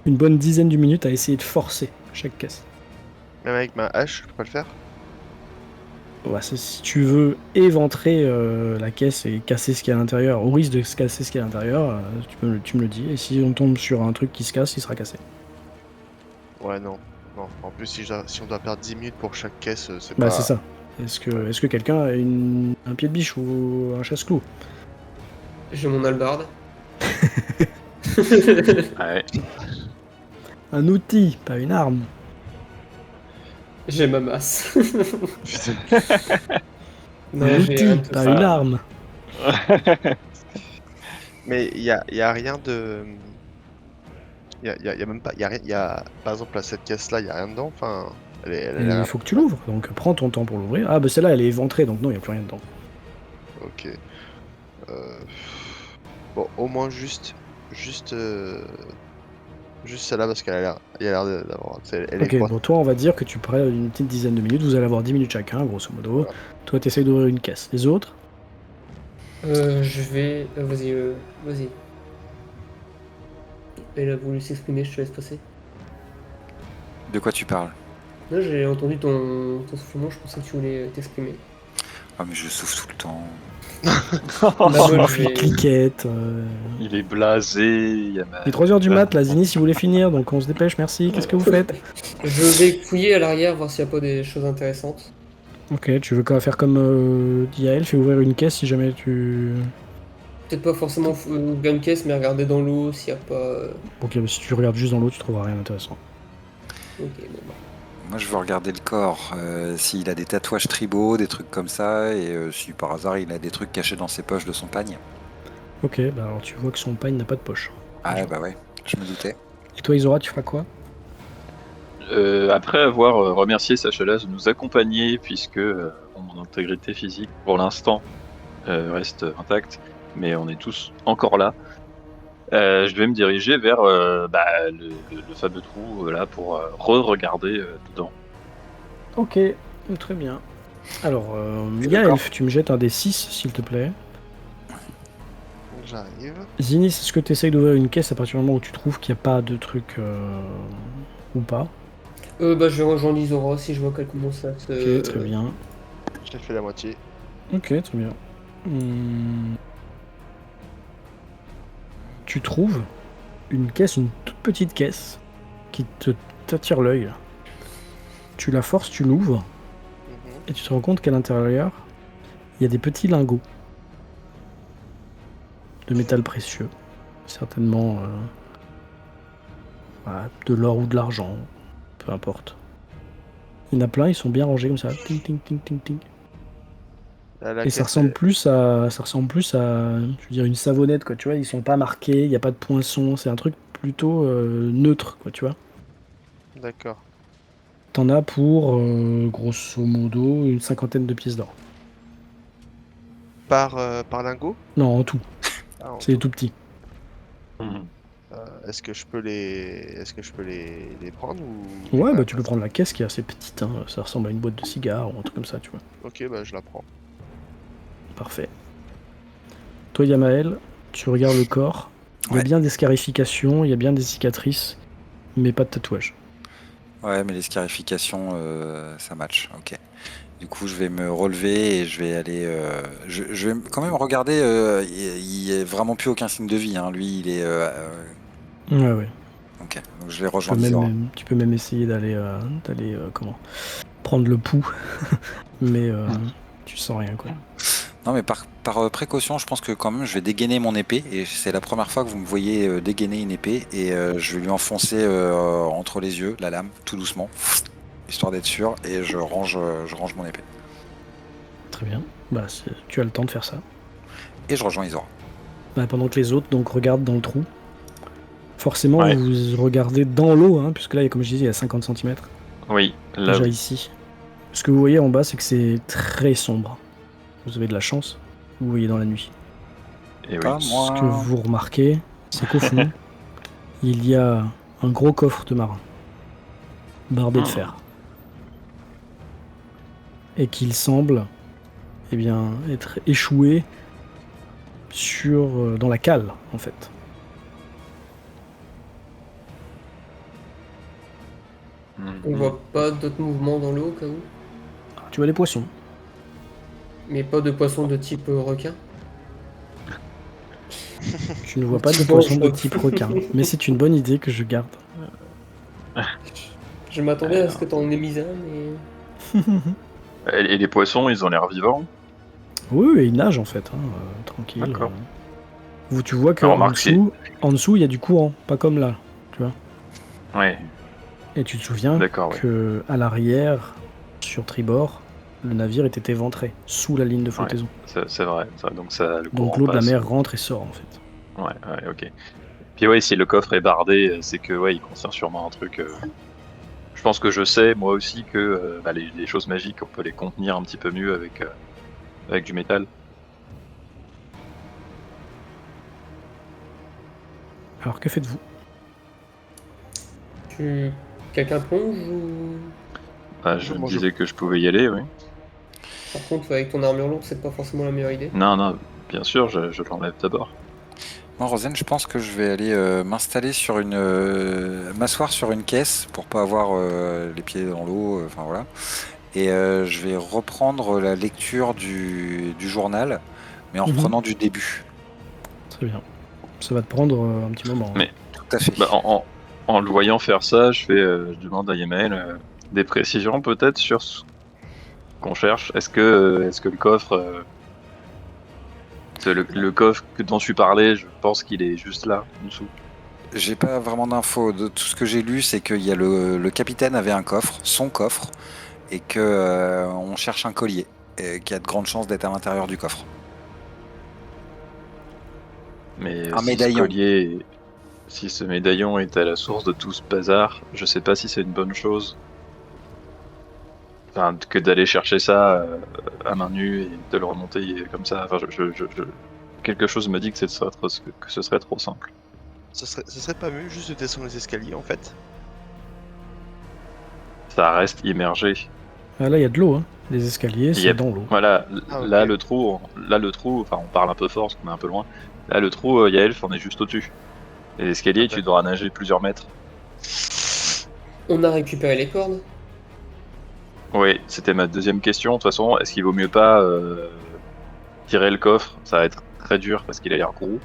une bonne dizaine de minutes à essayer de forcer chaque caisse. Même avec ma hache, je peux pas le faire? Ouais, si tu veux éventrer la caisse et casser ce qu'il y a à l'intérieur, au risque de se casser ce qu'il y a à l'intérieur, tu me le dis. Et si on tombe sur un truc qui se casse, il sera cassé. Ouais, non. Non. En plus, si on doit perdre 10 minutes pour chaque caisse, c'est Bah pas... c'est ça. Est-ce que quelqu'un a un pied de biche ou un chasse-clou? J'ai mon hallebarde. Ouais. Un outil, pas une arme. J'ai ma masse. Non, Un j'ai rien outil, de tout pas ça. une arme. Mais il y a rien de... Y a même pas... Par exemple, à cette caisse-là, il y a rien dedans, enfin... Elle a Et l'air... il faut que tu l'ouvres, donc prends ton temps pour l'ouvrir. Ah bah celle-là elle est éventrée, donc non, il n'y a plus rien dedans. Ok. Bon, au moins juste celle-là parce qu'elle a l'air, il a l'air d'avoir, elle est Ok, grosse. bon toi on va dire que tu prends une petite dizaine de minutes, vous allez avoir 10 minutes chacun, grosso modo. Voilà. Toi t'essayes d'ouvrir une caisse. Les autres? Je vais. Vas-y, vas-y. Elle a voulu s'exprimer, je te laisse passer. De quoi tu parles? Là, j'ai entendu ton soufflement, je pensais que tu voulais t'exprimer. Ah, mais je souffle tout le temps. Bah, moi, je vais. Cliquette. Il est blasé. Il y a Il est 3h du mat, la Zini si vous voulez finir, donc on se dépêche, merci. Qu'est-ce que vous faites? Je vais fouiller à l'arrière, voir s'il n'y a pas des choses intéressantes. Ok, tu veux faire comme Yael, fais ouvrir une caisse si jamais tu... Peut-être pas forcément ouvrir une caisse, mais regarder dans l'eau s'il n'y a pas. Ok, si tu regardes juste dans l'eau, tu trouveras rien d'intéressant. Ok, bon bah. Moi, je veux regarder le corps. S'il a des tatouages tribaux, des trucs comme ça, et si par hasard il a des trucs cachés dans ses poches de son pagne. Ok, bah alors tu vois que son pagne n'a pas de poche. Ah, bah ouais, je me doutais. Et toi Isora, tu feras quoi? Après avoir remercié Sachalas de nous accompagner, puisque mon intégrité physique, pour l'instant, reste intacte, mais on est tous encore là, je vais me diriger vers le fameux trou là pour re-regarder dedans. Ok, très bien. Alors, Et le Yael, corps tu me jettes un des 6 s'il te plaît. J'arrive. Zinis, est-ce que tu essayes d'ouvrir une caisse à partir du moment où tu trouves qu'il n'y a pas de truc ou pas? Bah, je vais rejoindre Isora si je vois qu'elle commence à se. Ok, très bien. Je l'ai fait la moitié. Ok, très bien. Tu trouves une caisse, une toute petite caisse, qui t'attire l'œil. Tu la forces, tu l'ouvres, Mhm. et tu te rends compte qu'à l'intérieur, il y a des petits lingots de métal précieux. Certainement de l'or ou de l'argent, peu importe. Il y en a plein, ils sont bien rangés comme ça. Ting, ting, ting, ting, ting. La Et ça caisse, ressemble plus à, je veux dire, une savonnette, quoi. Tu vois, ils sont pas marqués, il n'y a pas de poinçon. C'est un truc plutôt neutre, quoi. Tu vois. D'accord. T'en as pour grosso modo une 50aine de pièces d'or. Par lingot? Non, en tout. Ah, en C'est tout. tout petit. Mhm. Est-ce que je peux les prendre ou... Ouais, Ah, bah tu peux prendre la caisse qui est assez petite. Hein. Ça ressemble à une boîte de cigares ou un truc comme ça, tu vois. Ok, bah je la prends. Parfait. Toi, Yamael, tu regardes le corps Il y a Ouais. bien des scarifications, il y a bien des cicatrices, mais pas de tatouage. Ouais, mais les scarifications, ça match. Ok. Du coup, je vais me relever et je vais aller. Je vais quand même regarder. Il n'y a vraiment plus aucun signe de vie. Hein. Lui, il est. Ouais. Ok. Donc je vais rejoindre Isora. Tu peux même essayer d'aller prendre le pouls, mais tu sens rien quoi. Non, mais par précaution, je pense que quand même, je vais dégainer mon épée. Et c'est la première fois que vous me voyez dégainer une épée. Et je vais lui enfoncer entre les yeux la lame, tout doucement, histoire d'être sûr. Et je range mon épée. Très bien. Bah, tu as le temps de faire ça. Et je rejoins Isora. Bah, pendant que les autres donc regardent dans le trou. Forcément, Ouais. vous regardez dans l'eau, hein, puisque là, comme je disais, il y a 50 cm. Oui, là, Déjà oui. ici. Ce que vous voyez en bas, c'est que c'est très sombre. Vous avez de la chance. Vous voyez dans la nuit. Et oui. Pas moi. Ce que vous remarquez, c'est qu'au fond, il y a un gros coffre de marin, bardé de fer. Et qu'il semble être échoué dans la cale, en fait. On voit pas d'autres mouvements dans l'eau au cas où. Tu vois les poissons. Mais pas de poissons de type requin. Tu ne vois pas de Type poissons de dangereux. type requin. Mais c'est une bonne idée que je garde. Je m'attendais à ce que t'en aies mis un, mais. Et les poissons, ils ont l'air vivants. Oui, ils nagent en fait, hein, tranquille. D'accord. Tu vois que Alors, en remarque, dessous, il y a du courant, pas comme là, tu vois. Ouais, Et tu te souviens d'accord, ouais. que à l'arrière, sur tribord, le navire était éventré, sous la ligne de flottaison. C'est vrai. Donc, le Donc courant l'eau de la passe. mer rentre et sort en fait. Ouais, ok. Puis ouais, si le coffre est bardé, c'est que ouais, il contient sûrement un truc. Je pense que je sais, moi aussi, que les choses magiques, on peut les contenir un petit peu mieux avec du métal. Alors que faites-vous? Quelqu'un plonge ou. Bah, je Moi, me disais que je pouvais y aller, oui. Par contre, avec ton armure lourde, c'est pas forcément la meilleure idée. Non, bien sûr, je l'enlève d'abord. Moi, Rosen, je pense que je vais aller m'installer sur m'asseoir sur une caisse pour pas avoir les pieds dans l'eau. Enfin voilà. Et je vais reprendre la lecture du journal, mais en Mhm. reprenant du début. Très bien. Ça va te prendre un petit moment. Mais- Tout à fait. Bah, en le voyant faire ça, je demande à Yemael des précisions peut-être sur ce qu'on cherche. Est-ce que le coffre, le coffre dont tu parlais, je pense qu'il est juste là, en dessous. J'ai pas vraiment d'infos. De tout ce que j'ai lu, c'est qu'il y a le capitaine avait un coffre, son coffre, et que on cherche un collier, et qu'il y a de grandes chances d'être à l'intérieur du coffre. Mais Un si médaillon. si ce médaillon est à la source de tout ce bazar, je sais pas si c'est une bonne chose. Enfin, que d'aller chercher ça à main nue et de le remonter comme ça. Enfin, quelque chose me dit que ce serait trop simple. Ce serait pas mieux juste de descendre les escaliers en fait. Ça reste immergé. Ah, là, il y a de l'eau. Hein. Les escaliers, c'est Yep. dans l'eau. Voilà, Ah, ok. là le trou, enfin on parle un peu fort parce qu'on est un peu loin. Là le trou, Yaelf, on est juste au-dessus. Et l'escalier, tu devras nager plusieurs mètres. On a récupéré les cordes. Oui, c'était ma deuxième question. De toute façon, est-ce qu'il vaut mieux pas tirer le coffre? Ça va être très dur parce qu'il a l'air gros.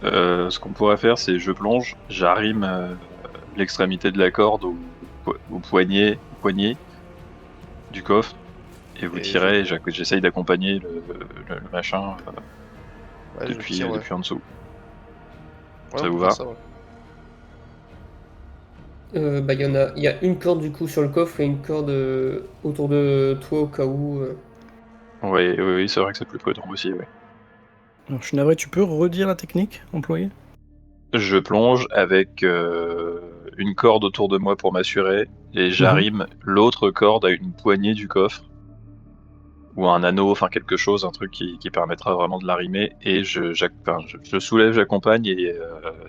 Ce qu'on pourrait faire, c'est je plonge, j'arrime l'extrémité de la corde au poignet du coffre et vous Et tirez. Et j'essaye d'accompagner le machin Ouais, je depuis tire, ouais. en dessous. Ouais, ça on vous peut va faire ouais. Il y a une corde du coup sur le coffre et une corde autour de toi au cas où. Oui, c'est vrai que c'est plus prudent aussi. Oui. Alors, je suis navré, tu peux redire la technique employée? Je plonge avec une corde autour de moi pour m'assurer et j'arrime l'autre corde à une poignée du coffre ou un anneau, enfin quelque chose, un truc qui permettra vraiment de l'arrimer et je soulève, j'accompagne et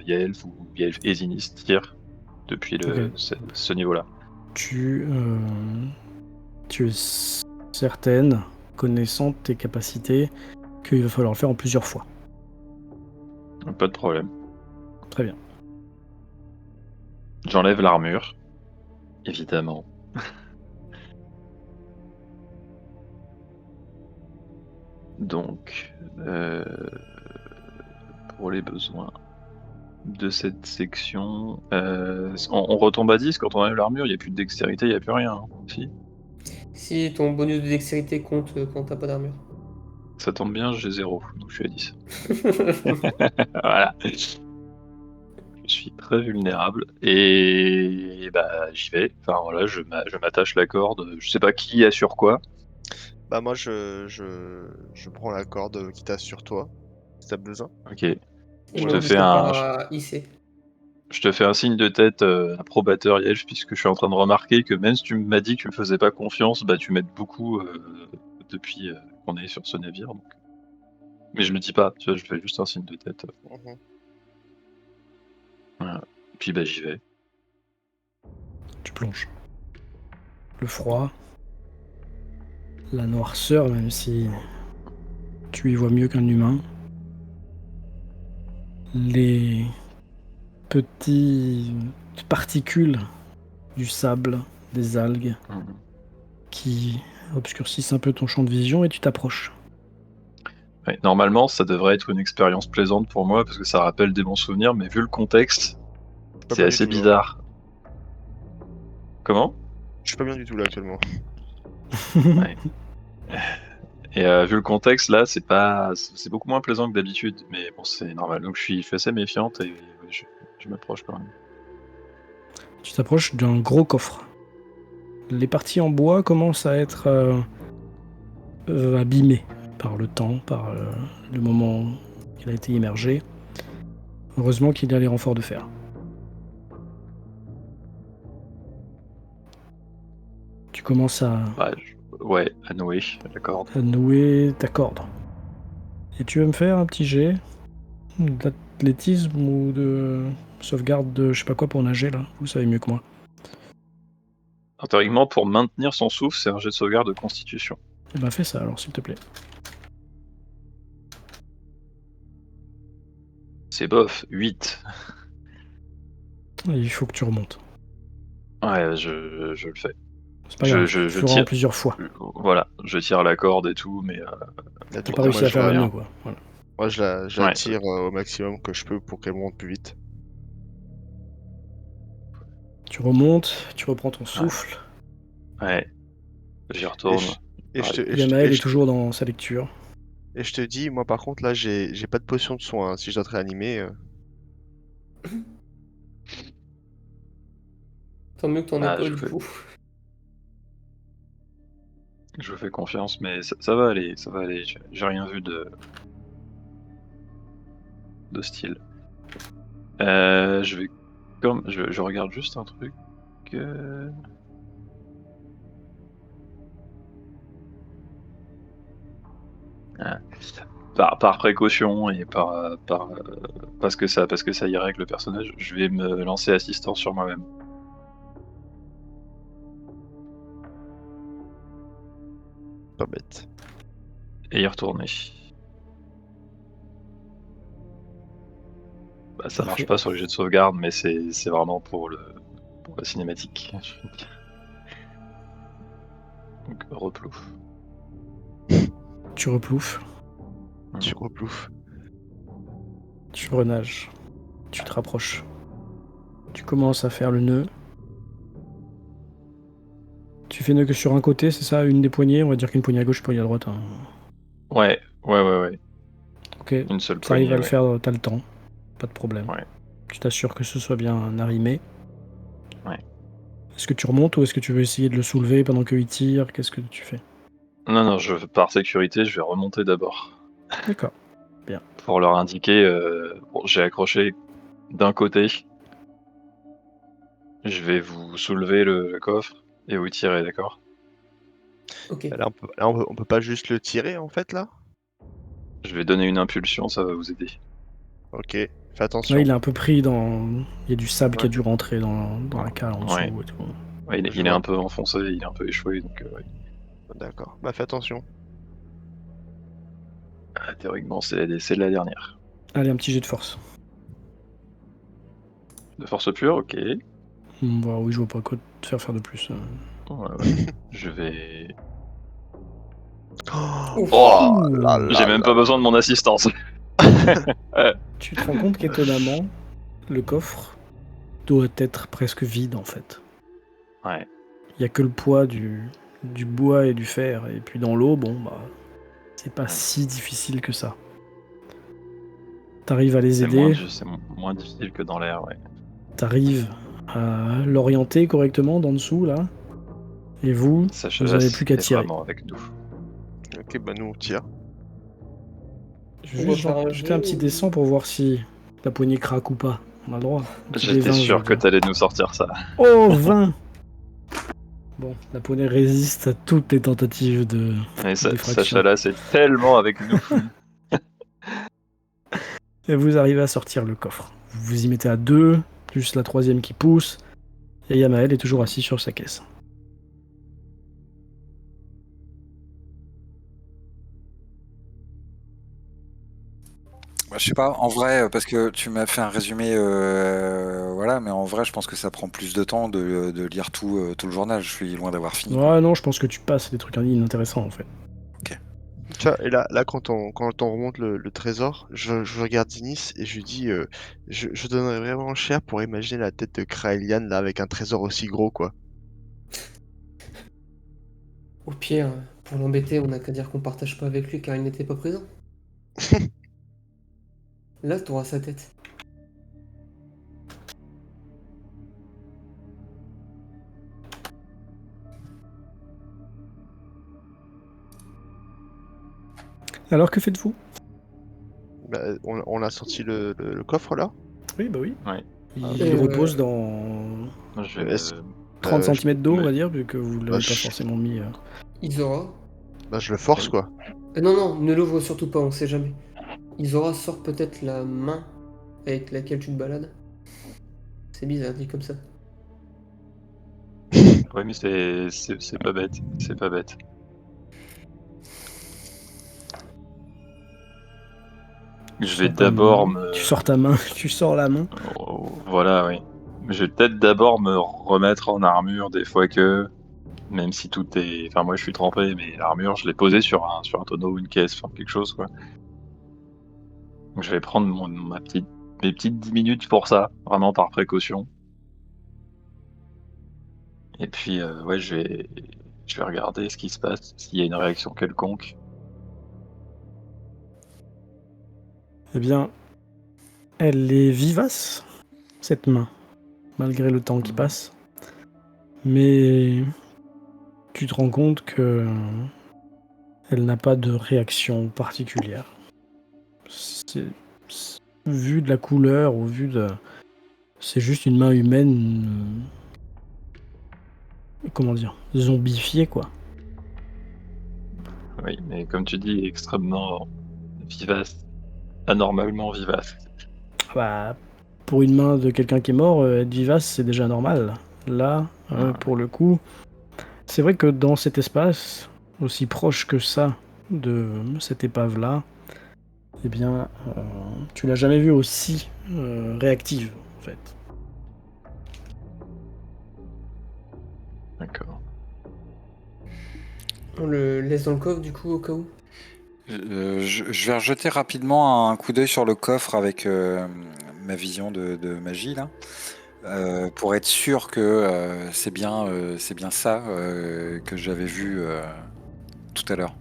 Yaelf et Zinis tirent depuis Ok. ce niveau-là. Tu es certaine, connaissant tes capacités, qu'il va falloir le faire en plusieurs fois. Pas de problème. Très bien. J'enlève l'armure, évidemment. Donc, pour les besoins de cette section, on retombe à 10 quand on enlève l'armure, il n'y a plus de dextérité, il n'y a plus rien. Hein. Si, Si ton bonus de dextérité compte quand t'as pas d'armure. ça tombe bien, j'ai 0, donc je suis à 10. Voilà. Je suis très vulnérable et bah j'y vais. Enfin voilà, je m'attache la corde. Je sais pas qui assure quoi. Bah moi je prends la corde qui t'assure toi, si t'as besoin. Ok. Et Je moi, te je fais prépare un, à hisser. je te fais un signe de tête approbateur, Yelf, puisque je suis en train de remarquer que même si tu m'as dit que tu me faisais pas confiance, bah tu m'aides beaucoup depuis qu'on est sur ce navire. Donc. Mais je le dis pas, tu vois, je fais juste un signe de tête. Mhm. Voilà. Puis bah j'y vais. Tu plonges. Le froid, la noirceur, même si tu y vois mieux qu'un humain. Les petites particules du sable, des algues, Mhm. qui obscurcissent un peu ton champ de vision et tu t'approches. Ouais, normalement, ça devrait être une expérience plaisante pour moi parce que ça rappelle des bons souvenirs, mais vu le contexte, Je suis pas c'est bien du assez tout là. bizarre. Comment? Je suis pas bien du tout là actuellement. Ouais. Et vu le contexte, là, c'est beaucoup moins plaisant que d'habitude, mais bon, c'est normal. Donc je suis assez méfiante et ouais, je m'approche quand même. Tu t'approches d'un gros coffre. Les parties en bois commencent à être abîmées par le temps, par le moment qu'il a été immergé. Heureusement qu'il y a les renforts de fer. Tu commences Ouais, ouais, à nouer la corde. à nouer ta corde. Et tu veux me faire un petit jet d'athlétisme ou de sauvegarde de je sais pas quoi pour nager là? Vous savez mieux que moi. Alors, théoriquement, pour maintenir son souffle, c'est un jet de sauvegarde de constitution. Eh ben fais ça alors s'il te plaît. C'est bof, 8. Et il faut que tu remontes. Ouais, je le fais. C'est pas grave, tu le Je feras en tire. plusieurs fois. Voilà, je tire la corde et tout, mais Là, T'as du pas coup, moi réussi à je faire la, le rien. nœud quoi. Voilà. moi, je la Ouais. tire au maximum que je peux pour qu'elle monte plus vite. Tu remontes, tu reprends ton souffle. Ouais, j'y Et retourne. je, et je te, et je te- Yamael et est je te- toujours dans sa lecture. et je te dis, moi par contre là j'ai pas de potion de soin. Hein. Si je dois te réanimer, Tant mieux que t'en aies Ah, pas du coup. je vous fais confiance, mais ça va aller, ça va aller. J'ai rien vu de style. Je vais comme je regarde juste un truc. euh, ah, par précaution et parce que ça irait avec le personnage, je vais me lancer assistant sur moi-même pas bête. et y retourner. Bah, ça marche Parfait. pas sur les jets de sauvegarde, mais c'est vraiment pour la cinématique. Donc replouf. Tu reploufes, Tu reploufes. tu renages, tu te rapproches. Tu commences à faire le nœud. Tu fais nœud que sur un côté, c'est ça? Une des poignées? On va dire qu'une poignée à gauche, une poignée à droite. Hein. Ouais. Ok, Une seule ça arrive poignée, à le ouais. faire, t'as le temps. Pas de problème. Ouais. Tu t'assures que ce soit bien arrimé. Ouais. Est-ce que tu remontes ou est-ce que tu veux essayer de le soulever pendant qu'il tire? Qu'est-ce que tu fais? Non, par sécurité, je vais remonter d'abord. D'accord. Pour leur indiquer, bon, j'ai accroché d'un côté. Je vais vous soulever le coffre et vous tirer, d'accord? Ok. On peut pas juste le tirer en fait là? Je vais donner une impulsion, ça va vous aider. Ok, fais Là, attention. il est un peu pris dans. Il y a du sable qui a Ouais. dû rentrer dans la cale en Ouais. dessous et tout. Ouais, Je il est vois. un peu enfoncé, il est un peu échoué, donc ouais. D'accord. Bah fais attention. Ah, théoriquement, c'est la dernière. Allez, un petit jet de force. De force pure, ok. Bah oui, je vois pas quoi te faire de plus. Ouais, ouais. Je vais. Ouf. Oh là Ouh. J'ai là même là. pas besoin de mon assistance. Tu te rends compte qu'étonnamment, le coffre doit être presque vide en fait. Ouais. Il y a que le poids du bois et du fer. Et puis dans l'eau, bon, bah, c'est pas Ouais. si difficile que ça. T'arrives à les C'est aider, moins difficile que dans l'air, ouais. t'arrives à l'orienter correctement d'en dessous là. Et vous avez plus Sagesse qu'à est tirer. vraiment avec nous. Ok, bah nous on tire. Je On vais va juste faire un jeter un jet petit ou- dessin pour voir si la poignée craque ou pas. On a le droit. Un petit J'étais D20, je veux sûr que dire. t'allais nous sortir ça. Oh, 20. Bon, la poignée résiste à toutes les tentatives de Mais d'effraction. Sacha là, c'est tellement avec nous. Et vous arrivez à sortir le coffre. Vous vous y mettez à deux, plus la troisième qui pousse. Et Yamael est toujours assis sur sa caisse. Bah, je sais pas, en vrai, parce que tu m'as fait un résumé, voilà, mais en vrai, je pense que ça prend plus de temps de lire tout le journal. Je suis loin d'avoir fini, quoi. Ouais, non, je pense que tu passes des trucs inintéressants en fait. Tu vois, et là quand on remonte le trésor, je regarde Dinis et je lui dis je donnerais vraiment cher pour imaginer la tête de Kraelian là avec un trésor aussi gros quoi. Au pire, pour l'embêter, on n'a qu'à dire qu'on partage pas avec lui car il n'était pas présent. Là, t'auras sa tête. Alors que faites-vous? Bah, on a sorti le coffre là. Oui, bah oui. Ouais. Il repose dans Moi, je vais Est-ce- me. 30 je, cm d'eau, on Mais- va dire, vu que vous bah, l'avez pas je, forcément mis. Izora. bah, je le force quoi. Non, non, ne l'ouvre surtout pas, on sait jamais. Izora sort peut-être la main avec laquelle tu te balades. C'est bizarre, dit comme ça. Ouais, mais c'est pas bête. C'est pas bête. Je vais Sors ta d'abord main. me. Tu sors ta main, tu sors la main. Oh, voilà, oui. Je vais peut-être d'abord me remettre en armure des fois que. Même si tout est. Enfin, moi je suis trempé, mais l'armure, je l'ai posée sur un tonneau ou une caisse, enfin quelque chose, quoi. Donc je vais prendre mes petites 10 minutes pour ça, vraiment par précaution. Et puis, ouais, je vais regarder ce qui se passe, s'il y a une réaction quelconque. Eh bien, elle est vivace, cette main, malgré le temps qui Mhm. passe. Mais tu te rends compte que elle n'a pas de réaction particulière. C'est- Vu de la couleur ou vu de... C'est juste une main humaine... comment dire? Zombifiée, quoi. Oui, mais comme tu dis, extrêmement vivace, anormalement vivace. Bah, pour une main de quelqu'un qui est mort, être vivace, c'est déjà normal. Là, Ouais. pour le coup, c'est vrai que dans cet espace, aussi proche que ça de cette épave-là, eh bien, tu l'as jamais vue aussi réactive, en fait. D'accord. On le laisse dans le coffre du coup au cas où. Je vais rejeter rapidement un coup d'œil sur le coffre avec ma vision de magie là, pour être sûr que c'est bien ça que j'avais vu tout à l'heure.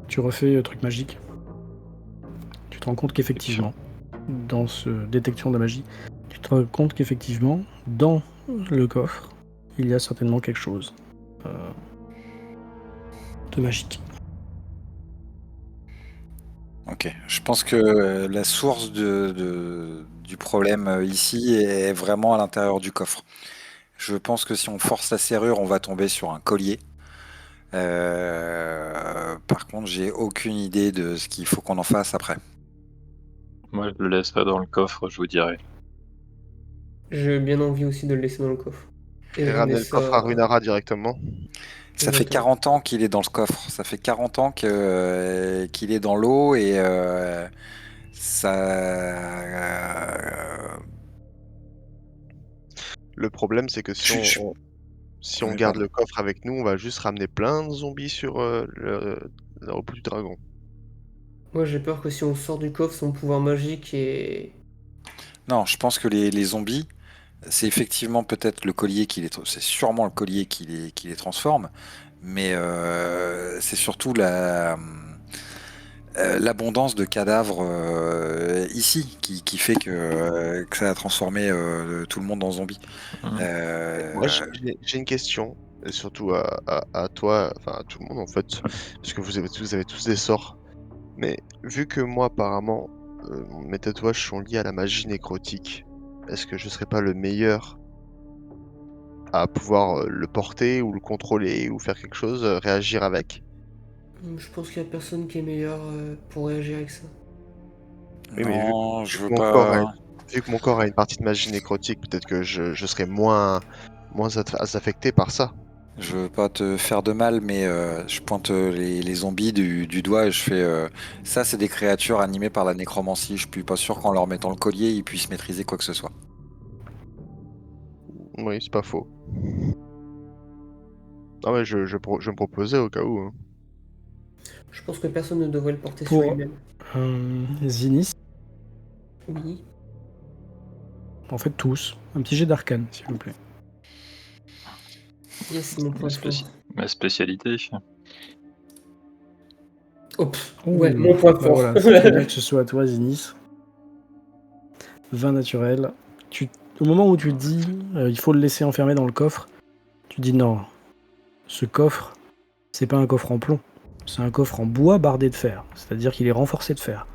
Tu refais truc magique. Tu te rends compte qu'effectivement, dans ce détection de la magie, tu te rends compte qu'effectivement, dans le coffre, il y a certainement quelque chose de magique. Ok, je pense que la source du problème ici est vraiment à l'intérieur du coffre. Je pense que si on force la serrure, on va tomber sur un collier. Par contre, j'ai aucune idée de ce qu'il faut qu'on en fasse après. Moi, je le laisserai dans le coffre, je vous dirai. J'ai bien envie aussi de le laisser dans le coffre. Et Et de ramener ramener le coffre à ça. Runara directement. Ça fait Exactement. 40 ans qu'il est dans le coffre. Ça fait 40 ans qu'il est dans l'eau et ça. Le problème, c'est que si on Ouais, garde pardon. le coffre avec nous, on va juste ramener plein de zombies sur le repos du dragon. Moi, j'ai peur que si on sort du coffre, son pouvoir magique et... Non, je pense que les zombies, c'est effectivement peut-être le collier c'est sûrement le collier qui les transforme, mais c'est surtout l'abondance de cadavres ici qui fait que ça a transformé tout le monde en zombie. Mhm. Moi, Euh, j'ai une question, et surtout à toi, enfin à tout le monde en fait, parce que vous avez tous des sorts. Mais vu que moi, apparemment, mes tatouages sont liés à la magie nécrotique, est-ce que je serais pas le meilleur à pouvoir le porter ou le contrôler ou faire quelque chose, réagir avec? Je pense qu'il y a personne qui est meilleur pour réagir avec ça. Oui, mais vu, non, vu je que veux mon corps a, pas. vu que mon corps a une partie de magie nécrotique, peut-être que je serais moins affecté par ça. Je veux pas te faire de mal, mais je pointe les zombies du doigt et je fais ça, c'est des créatures animées par la nécromancie. Je suis pas sûr qu'en leur mettant le collier, ils puissent maîtriser quoi que ce soit. Oui, c'est pas faux. Ah ouais, je me proposais au cas où, hein. Je pense que personne ne devrait le porter sur Pour lui-même. Zinis, Oui. en fait tous, un petit jet d'arcane, s'il vous plaît. Yes, c'est mon point fort. Ma spécialité. Oh, ouais, Ouh, mon point bah fort. voilà, c'est très bien que ce soit à toi, Zinis. 20 naturel. Au moment où tu dis il faut le laisser enfermé dans le coffre, tu dis non, ce coffre, c'est pas un coffre en plomb, c'est un coffre en bois bardé de fer, c'est-à-dire qu'il est renforcé de fer.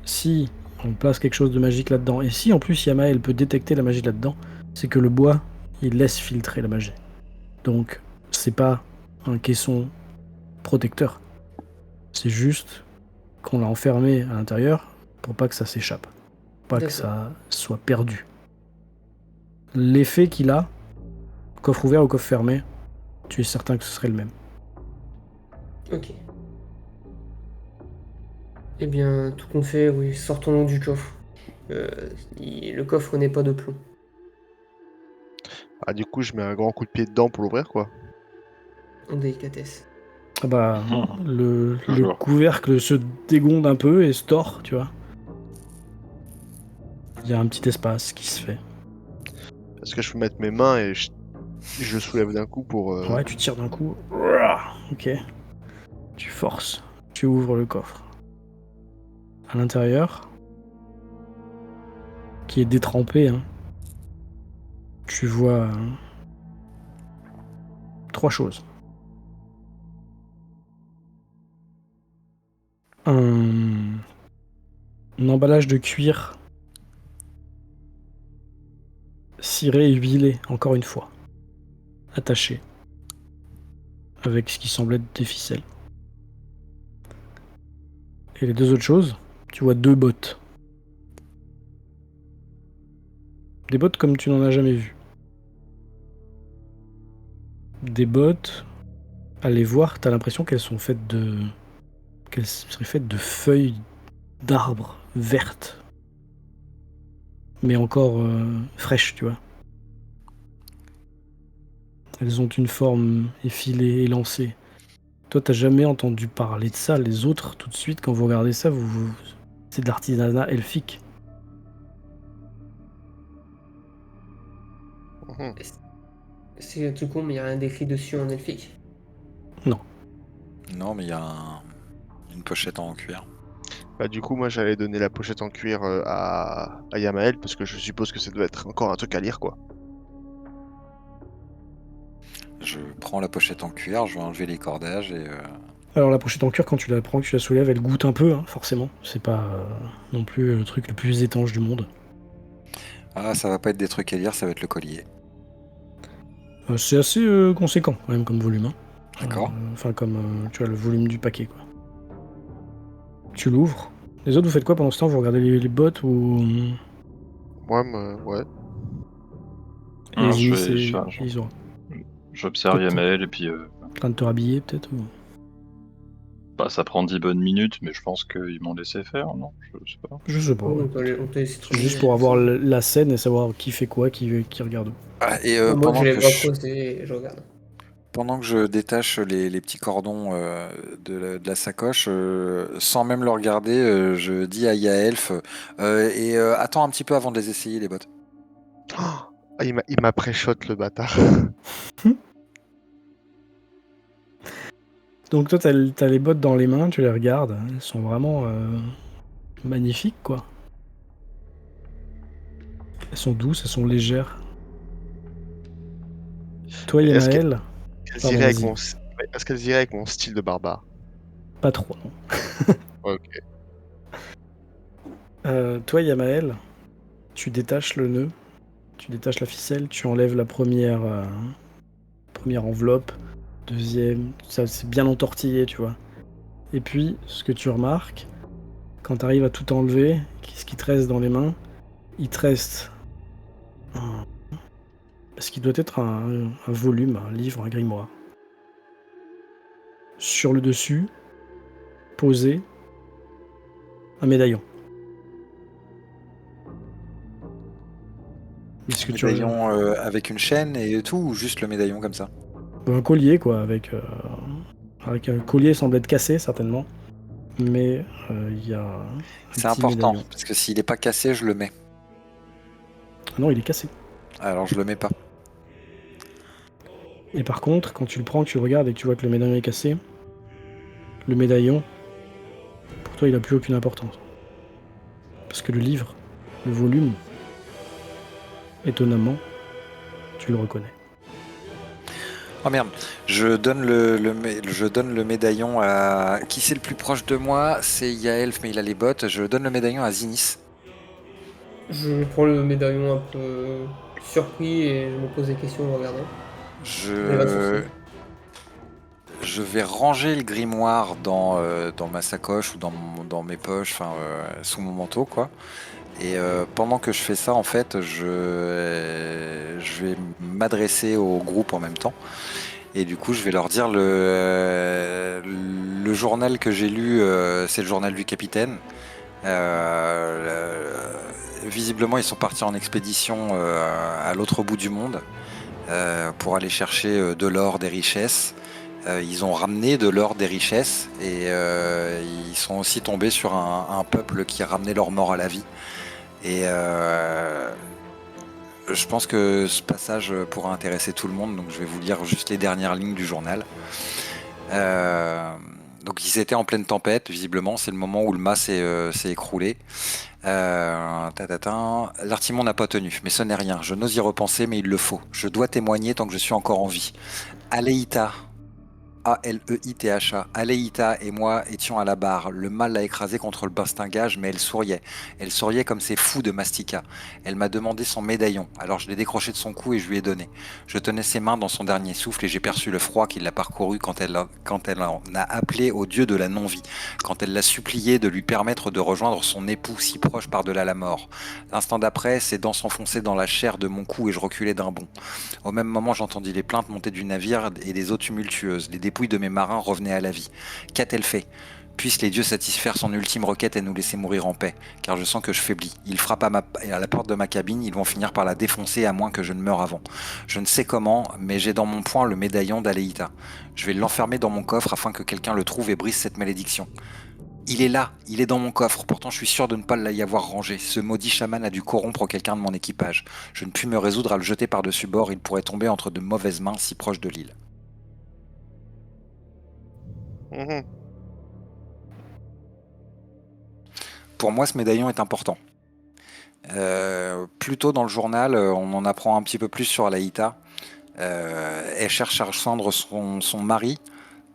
Si on place quelque chose de magique là-dedans, et si en plus Yamael peut détecter la magie là-dedans, c'est que le bois, il laisse filtrer la magie. Donc, c'est pas un caisson protecteur, c'est juste qu'on l'a enfermé à l'intérieur pour pas que ça s'échappe, pas que D'accord. ça soit perdu. L'effet qu'il a, coffre ouvert ou coffre fermé, tu es certain que ce serait le même. Ok. Eh bien, tout compte fait, oui, sortons du coffre. Le coffre n'est pas de plomb. Ah, du coup, je mets un grand coup de pied dedans pour l'ouvrir, quoi. En délicatesse. Ah bah, le Toujours. couvercle se dégonde un peu et se tord, tu vois. Il y a un petit espace qui se fait. Est-ce que je peux mettre mes mains et je le soulève d'un coup pour... Ouais, tu tires d'un coup. Ok. Tu forces. Tu ouvres le coffre. À l'intérieur, qui est détrempé, hein, tu vois 3 choses. Un emballage de cuir ciré et huilé, encore une fois. Attaché. Avec ce qui semble être des ficelles. Et les deux autres choses, tu vois 2 bottes. Des bottes comme tu n'en as jamais vu. Des bottes, à les voir, t'as l'impression qu'elles seraient faites de feuilles d'arbres vertes, mais encore fraîches, tu vois. Elles ont une forme effilée, élancée. Toi, t'as jamais entendu parler de ça. Les autres, tout de suite, quand vous regardez ça, c'est de l'artisanat elfique. Mhm. C'est tout con, mais il n'y a rien d'écrit dessus en elfique. Non. Non, mais il y a une pochette en cuir. Bah, du coup, moi, j'allais donner la pochette en cuir à Yamael, parce que je suppose que ça doit être encore un truc à lire, quoi. Je prends la pochette en cuir, je vais enlever les cordages et Alors la pochette en cuir, quand tu la prends, que tu la soulèves, elle goûte un peu, hein, forcément. C'est pas non plus le truc le plus étanche du monde. ah, ça va pas être des trucs à lire, ça va être le collier. C'est assez conséquent, quand même, comme volume. Hein. D'accord. Enfin, comme tu vois, le volume du paquet, quoi. Tu l'ouvres. Les autres, vous faites quoi pendant ce temps? Vous regardez les bottes ou... Moi, ouais. Et Alors, Zinis et enfin, Isora. j'observe Peut-être Yamael et puis en train de te rhabiller, peut-être ou... Bah, ça prend 10 bonnes minutes, mais je pense qu'ils m'ont laissé faire, non? Je sais pas. Je sais pas. On t'a laissé C'est trouver, juste pour avoir la scène et savoir qui fait quoi, qui regarde. Ah, et Moi, pendant j'ai les que bras je, croisés et je regarde. pendant que je détache les petits cordons de la sacoche, sans même le regarder, je dis à Yaelf attends un petit peu avant de les essayer, les bottes. Ah, il m'a pré-shot le bâtard. Donc toi, t'as les bottes dans les mains, tu les regardes. Elles sont vraiment magnifiques, quoi. Elles sont douces, elles sont légères. Toi, Mais Yamael, qu'elles pardon, iraient avec vas-y. est-ce qu'elles iraient avec mon style de barbare? Pas trop, non. Ok. Toi, Yamael, tu détaches le nœud, tu détaches la ficelle, tu enlèves la première enveloppe, deuxième, ça c'est bien entortillé, tu vois. Et puis, ce que tu remarques, quand tu arrives à tout enlever, ce qui te reste dans les mains, il te reste ce qui doit être un volume, un livre, un grimoire. Sur le dessus, posé, un médaillon. Est-ce que tu as Médaillon avec une chaîne et tout, ou juste le médaillon comme ça? un collier, quoi, avec un collier semble être cassé, certainement. Mais il y a un C'est petit important, médaillon. parce que s'il n'est pas cassé, je le mets. Ah non, il est cassé. Alors je le mets pas. Et par contre, quand tu le prends, que tu le regardes et que tu vois que le médaillon est cassé, le médaillon, pour toi, il n'a plus aucune importance. Parce que le livre, le volume, étonnamment, tu le reconnais. Oh merde, je donne je donne le médaillon à... Qui c'est le plus proche de moi? C'est Yaelf, mais il a les bottes. Je donne le médaillon à Zinnis. Je prends le médaillon un peu surpris et je me pose des questions en regardant. Mais pas de Je... sourcils. je vais ranger le grimoire dans ma sacoche ou dans mes poches, enfin sous mon manteau, quoi. Et pendant que je fais ça, en fait, je vais m'adresser au groupe en même temps. Et du coup, je vais leur dire le journal que j'ai lu, c'est le journal du capitaine. Visiblement, ils sont partis en expédition à l'autre bout du monde pour aller chercher de l'or, des richesses. Ils ont ramené de l'or, des richesses, et ils sont aussi tombés sur un peuple qui ramenait leur mort à la vie. Et je pense que ce passage pourra intéresser tout le monde, donc je vais vous lire juste les dernières lignes du journal. Donc ils étaient en pleine tempête, visiblement, c'est le moment où le mât s'est écroulé. L'artimon n'a pas tenu, mais ce n'est rien. Je n'ose y repenser, mais il le faut. Je dois témoigner tant que je suis encore en vie. Aleïta, Aleitha, Aleïta et moi étions à la barre. Le mât l'a écrasée contre le bastingage, mais elle souriait. Elle souriait comme ces fous de Mastika. Elle m'a demandé son médaillon, alors je l'ai décroché de son cou et je lui ai donné. Je tenais ses mains dans son dernier souffle et j'ai perçu le froid qui l'a parcouru quand elle en a appelé au dieu de la non-vie, quand elle l'a supplié de lui permettre de rejoindre son époux si proche par-delà la mort. L'instant d'après, ses dents s'enfonçaient dans la chair de mon cou et je reculais d'un bond. Au même moment, j'entendis les plaintes monter du navire et des eaux tumultueuses. Les dépouilles de mes marins revenaient à la vie. Qu'a-t-elle fait? Puissent les dieux satisfaire son ultime requête et nous laisser mourir en paix, car je sens que je faiblis. Ils frappent à la porte de ma cabine, ils vont finir par la défoncer à moins que je ne meure avant. Je ne sais comment, mais j'ai dans mon poing le médaillon d'Aleïta. Je vais l'enfermer dans mon coffre afin que quelqu'un le trouve et brise cette malédiction. Il est là, il est dans mon coffre, pourtant je suis sûr de ne pas y avoir rangé. Ce maudit chaman a dû corrompre quelqu'un de mon équipage. Je ne puis me résoudre à le jeter par-dessus bord, il pourrait tomber entre de mauvaises mains si proche de l'île. Mhm. Pour moi, ce médaillon est important. Plus tôt dans le journal, on en apprend un petit peu plus sur Aleïta. Elle cherche à rejoindre son mari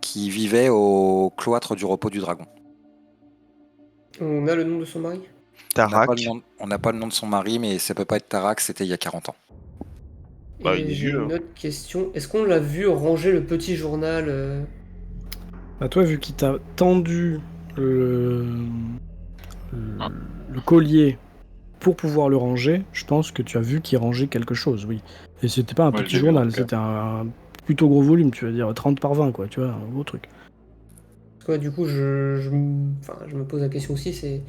qui vivait au cloître du repos du dragon. On a le nom de son mari? Tarak. On n'a pas le nom de son mari, mais ça peut pas être Tarak, c'était il y a 40 ans. Bah, il Et est j'ai vieux, une hein. autre question. Est-ce qu'on l'a vu ranger le petit journal Bah toi, vu qu'il t'a tendu le collier pour pouvoir le ranger, je pense que tu as vu qu'il rangeait quelque chose, oui. Et c'était pas un Ouais, petit je l'ai vu, en journal, tout cas. c'était un plutôt gros volume, tu vas dire 30 par 20, quoi, tu vois, un gros truc. Ouais, du coup, enfin, je me pose la question aussi, c'est...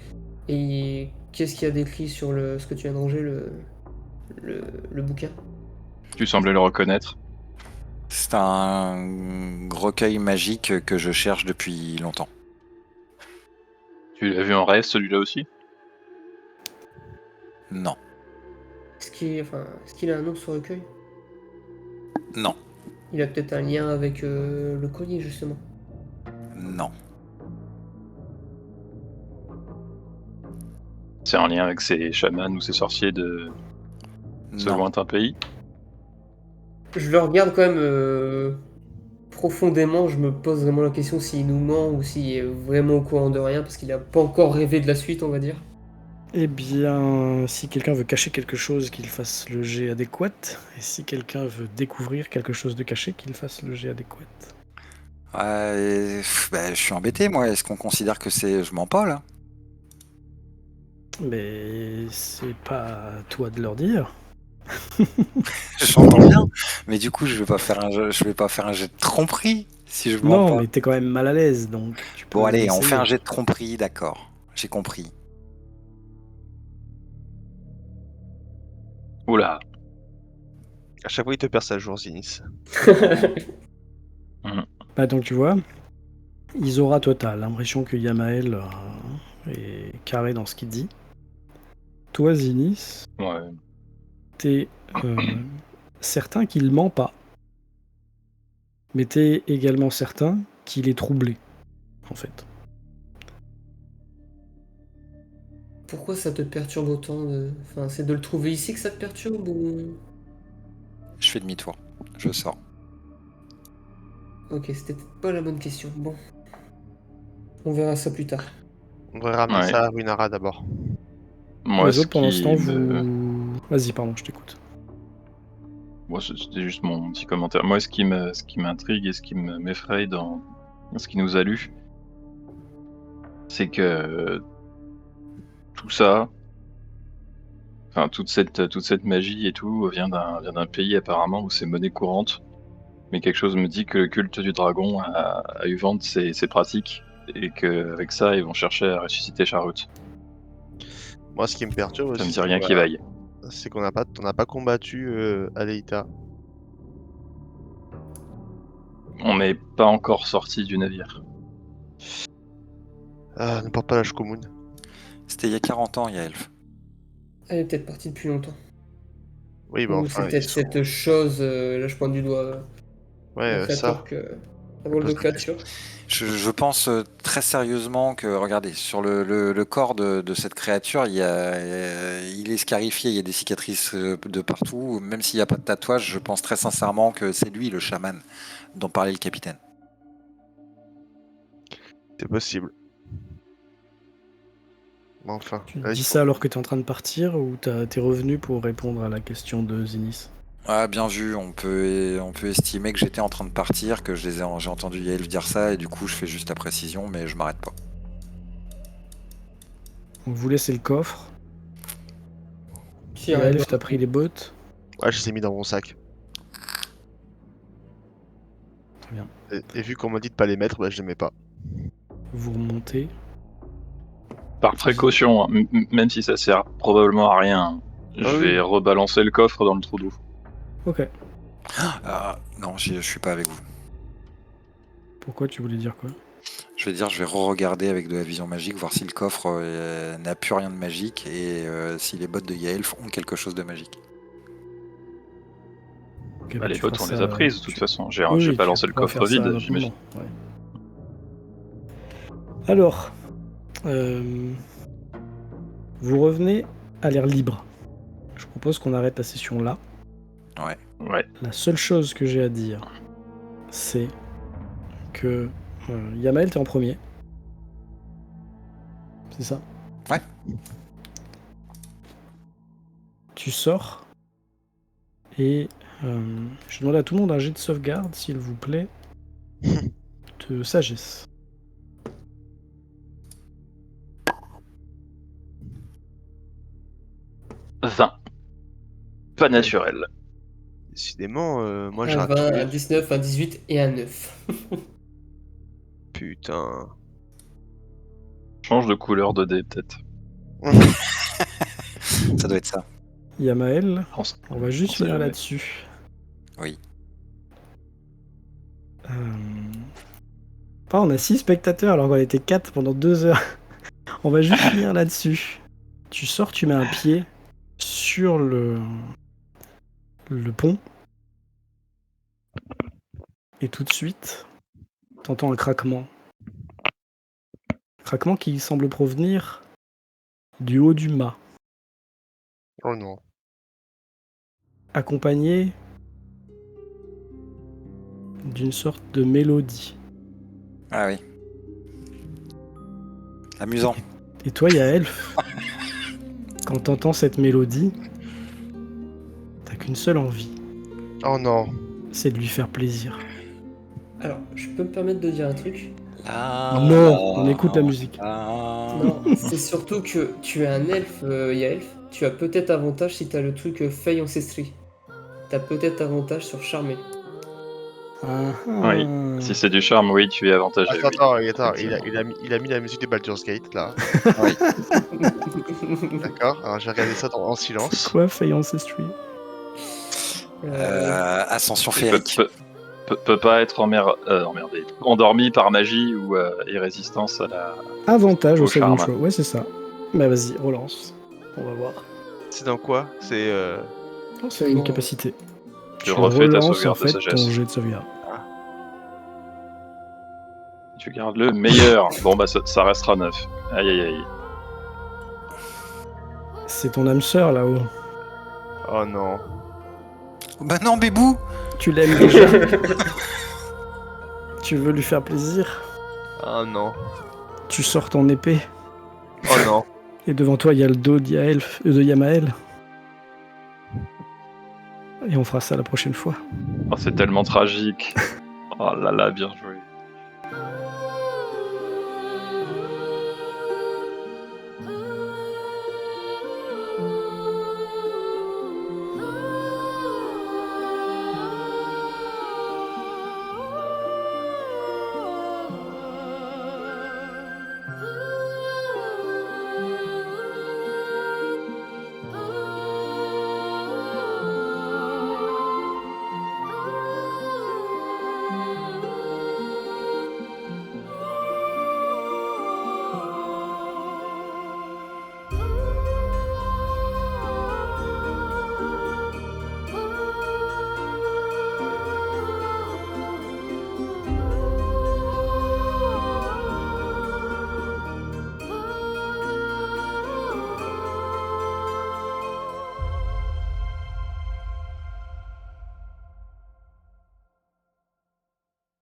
Et qu'est-ce qu'il y a décrit sur ce que tu viens de ranger, le bouquin? Tu semblais le reconnaître. C'est un recueil magique que je cherche depuis longtemps. Tu l'as vu en rêve, celui-là aussi? Non. Est-ce qu'il a un nom, ce recueil? Non. Il a peut-être un lien avec le collier, justement. Non. C'est en lien avec ces chamans ou ces sorciers de ce Non. lointain pays? Je le regarde quand même profondément, je me pose vraiment la question s'il nous ment ou s'il est vraiment au courant de rien, parce qu'il a pas encore rêvé de la suite, on va dire. Eh bien, si quelqu'un veut cacher quelque chose, qu'il fasse le jet adéquat. Et si quelqu'un veut découvrir quelque chose de caché, qu'il fasse le jet adéquat. Ouais, je suis embêté, moi. Est-ce qu'on considère que c'est... Je mens pas, là? Mais c'est pas à toi de leur dire. J'entends bien. Mais du coup, je vais pas faire un jet de tromperie si je mens Non, pas. mais t'es quand même mal à l'aise, donc tu peux Bon, allez, on essayer. fait un jet de tromperie, d'accord. J'ai compris. Oula. À chaque fois, il te perd sa jour, Zinis. Bah donc tu vois, Isora total, l'impression que Yamael est carré dans ce qu'il dit. Toi, Zinis, Ouais. t'es certain qu'il ment pas. Mais t'es également certain qu'il est troublé, en fait. Pourquoi ça te perturbe autant Enfin, c'est de le trouver ici que ça te perturbe ou... Je fais demi-tour. Je sors. Ok, c'était peut-être pas la bonne question. Bon. On verra ça plus tard. On devrait ramener Ouais. ça à Runara d'abord. Moi, Les ce autres, pendant ce qui temps, me... vous... Vas-y, pardon, je t'écoute. Moi, c'était juste mon petit commentaire. Moi, ce qui m'intrigue et ce qui m'effraie dans ce qui nous a lu, c'est que tout ça, enfin toute cette magie et tout vient d'un pays apparemment où c'est monnaie courante. Mais quelque chose me dit que le culte du dragon a eu vent de ses pratiques et qu'avec ça, ils vont chercher à ressusciter Charut. Moi, ce qui me perturbe Ça me aussi, dit rien qui vaille. c'est qu'on n'a pas combattu Aleita. On n'est pas encore sorti du navire. Ne porte pas la Shkomun. C'était il y a 40 ans, Yaelf. Elle est peut-être partie depuis longtemps. Oui, bah Ou enfin, c'est peut-être cette chose, là je pointe du doigt la ouais, ça. créature la drôle de Pose la créature. Je pense très sérieusement que, regardez, sur le corps de cette créature, il est scarifié, il y a des cicatrices de partout. Même s'il n'y a pas de tatouage, je pense très sincèrement que c'est lui, le chaman, dont parlait le capitaine. C'est possible. Mais enfin, Tu allez, dis ça alors que t'es en train de partir ou t'es revenu pour répondre à la question de Zinis? Ah, bien vu, on peut estimer que j'étais en train de partir, que j'ai entendu Yaelf dire ça, et du coup je fais juste la précision, mais je m'arrête pas. Donc vous laissez le coffre. Si, Yaelf, t'as pris les bottes. ouais, je les ai mis dans mon sac. Très bien. Et vu qu'on m'a dit de pas les mettre, bah je les mets pas. Vous remontez. Par précaution, hein, même si ça sert probablement à rien, je Ah oui. vais rebalancer le coffre dans le trou d'eau. Ok. Non, je suis pas avec vous. Pourquoi tu voulais dire quoi? Je vais dire, je vais re-regarder avec de la vision magique, voir si le coffre n'a plus rien de magique et si les bottes de Yaelf ont quelque chose de magique. Ok, Bah, les tu bottes, feras on les ça, a prises de toute façon. J'ai Oui, pas tu lancé le pourras coffre faire ça à un vide, autre j'imagine. moment, ouais. Alors, vous revenez à l'air libre. Je propose qu'on arrête la session là. Ouais. La seule chose que j'ai à dire, c'est que Yamael, t'es en premier. C'est ça? Ouais. Tu sors et je demande à tout le monde un jet de sauvegarde, s'il vous plaît, de sagesse. 20. Pas naturel. Décidément, moi j'ai Un un 20, un truc. 19, un 18 et un 9. putain. Change de couleur de dé, peut-être. Ça doit être ça. Yamael, On s- on va juste sait finir jamais. là-dessus. Oui. On a 6 spectateurs alors qu'on était 4 pendant 2 heures. On va juste finir là-dessus. Tu sors, tu mets un pied sur le pont. Et tout de suite, t'entends un craquement. Craquement qui semble provenir du haut du mât, Oh non. accompagné d'une sorte de mélodie. Ah oui. Amusant. Et toi, Yaelf, quand t'entends cette mélodie, t'as qu'une seule envie, Oh non. c'est de lui faire plaisir. Alors, je peux me permettre de dire un truc? Non, on écoute la musique. Non, c'est surtout que tu es un elfe, Yaelf. Tu as peut-être avantage si t'as le truc Fey Ancestry. T'as peut-être avantage sur Charmer. Oui. Si c'est du charme, oui, tu es avantagé. Attends, oui. attends, Effectivement. il a mis la musique de Baldur's Gate là. Oui. D'accord, alors j'ai regardé ça en silence. Quoi, Fey Ancestry? Ascension Il féerique. peut pas être emmerdé. Endormi par magie ou et résistance à la. Avantage au Au second charme. choix, ouais c'est ça. Bah vas-y, relance. On va voir. C'est dans quoi? C'est Oh, c'est une Bon. capacité. Tu refais ta relances en sauvegarde de fait sagesse. ton jet de sauvegarde. Tu gardes le meilleur. Bon bah ça restera 9. Aïe aïe aïe. C'est ton âme sœur là-haut. Oh non. Bah non, Bébou. Tu l'aimes déjà. Tu veux lui faire plaisir. Oh non. Tu sors ton épée. Oh non. Et devant toi, il y a le dos de Yamael. Et on fera ça la prochaine fois. Oh, c'est tellement tragique. Oh là là, bien joué.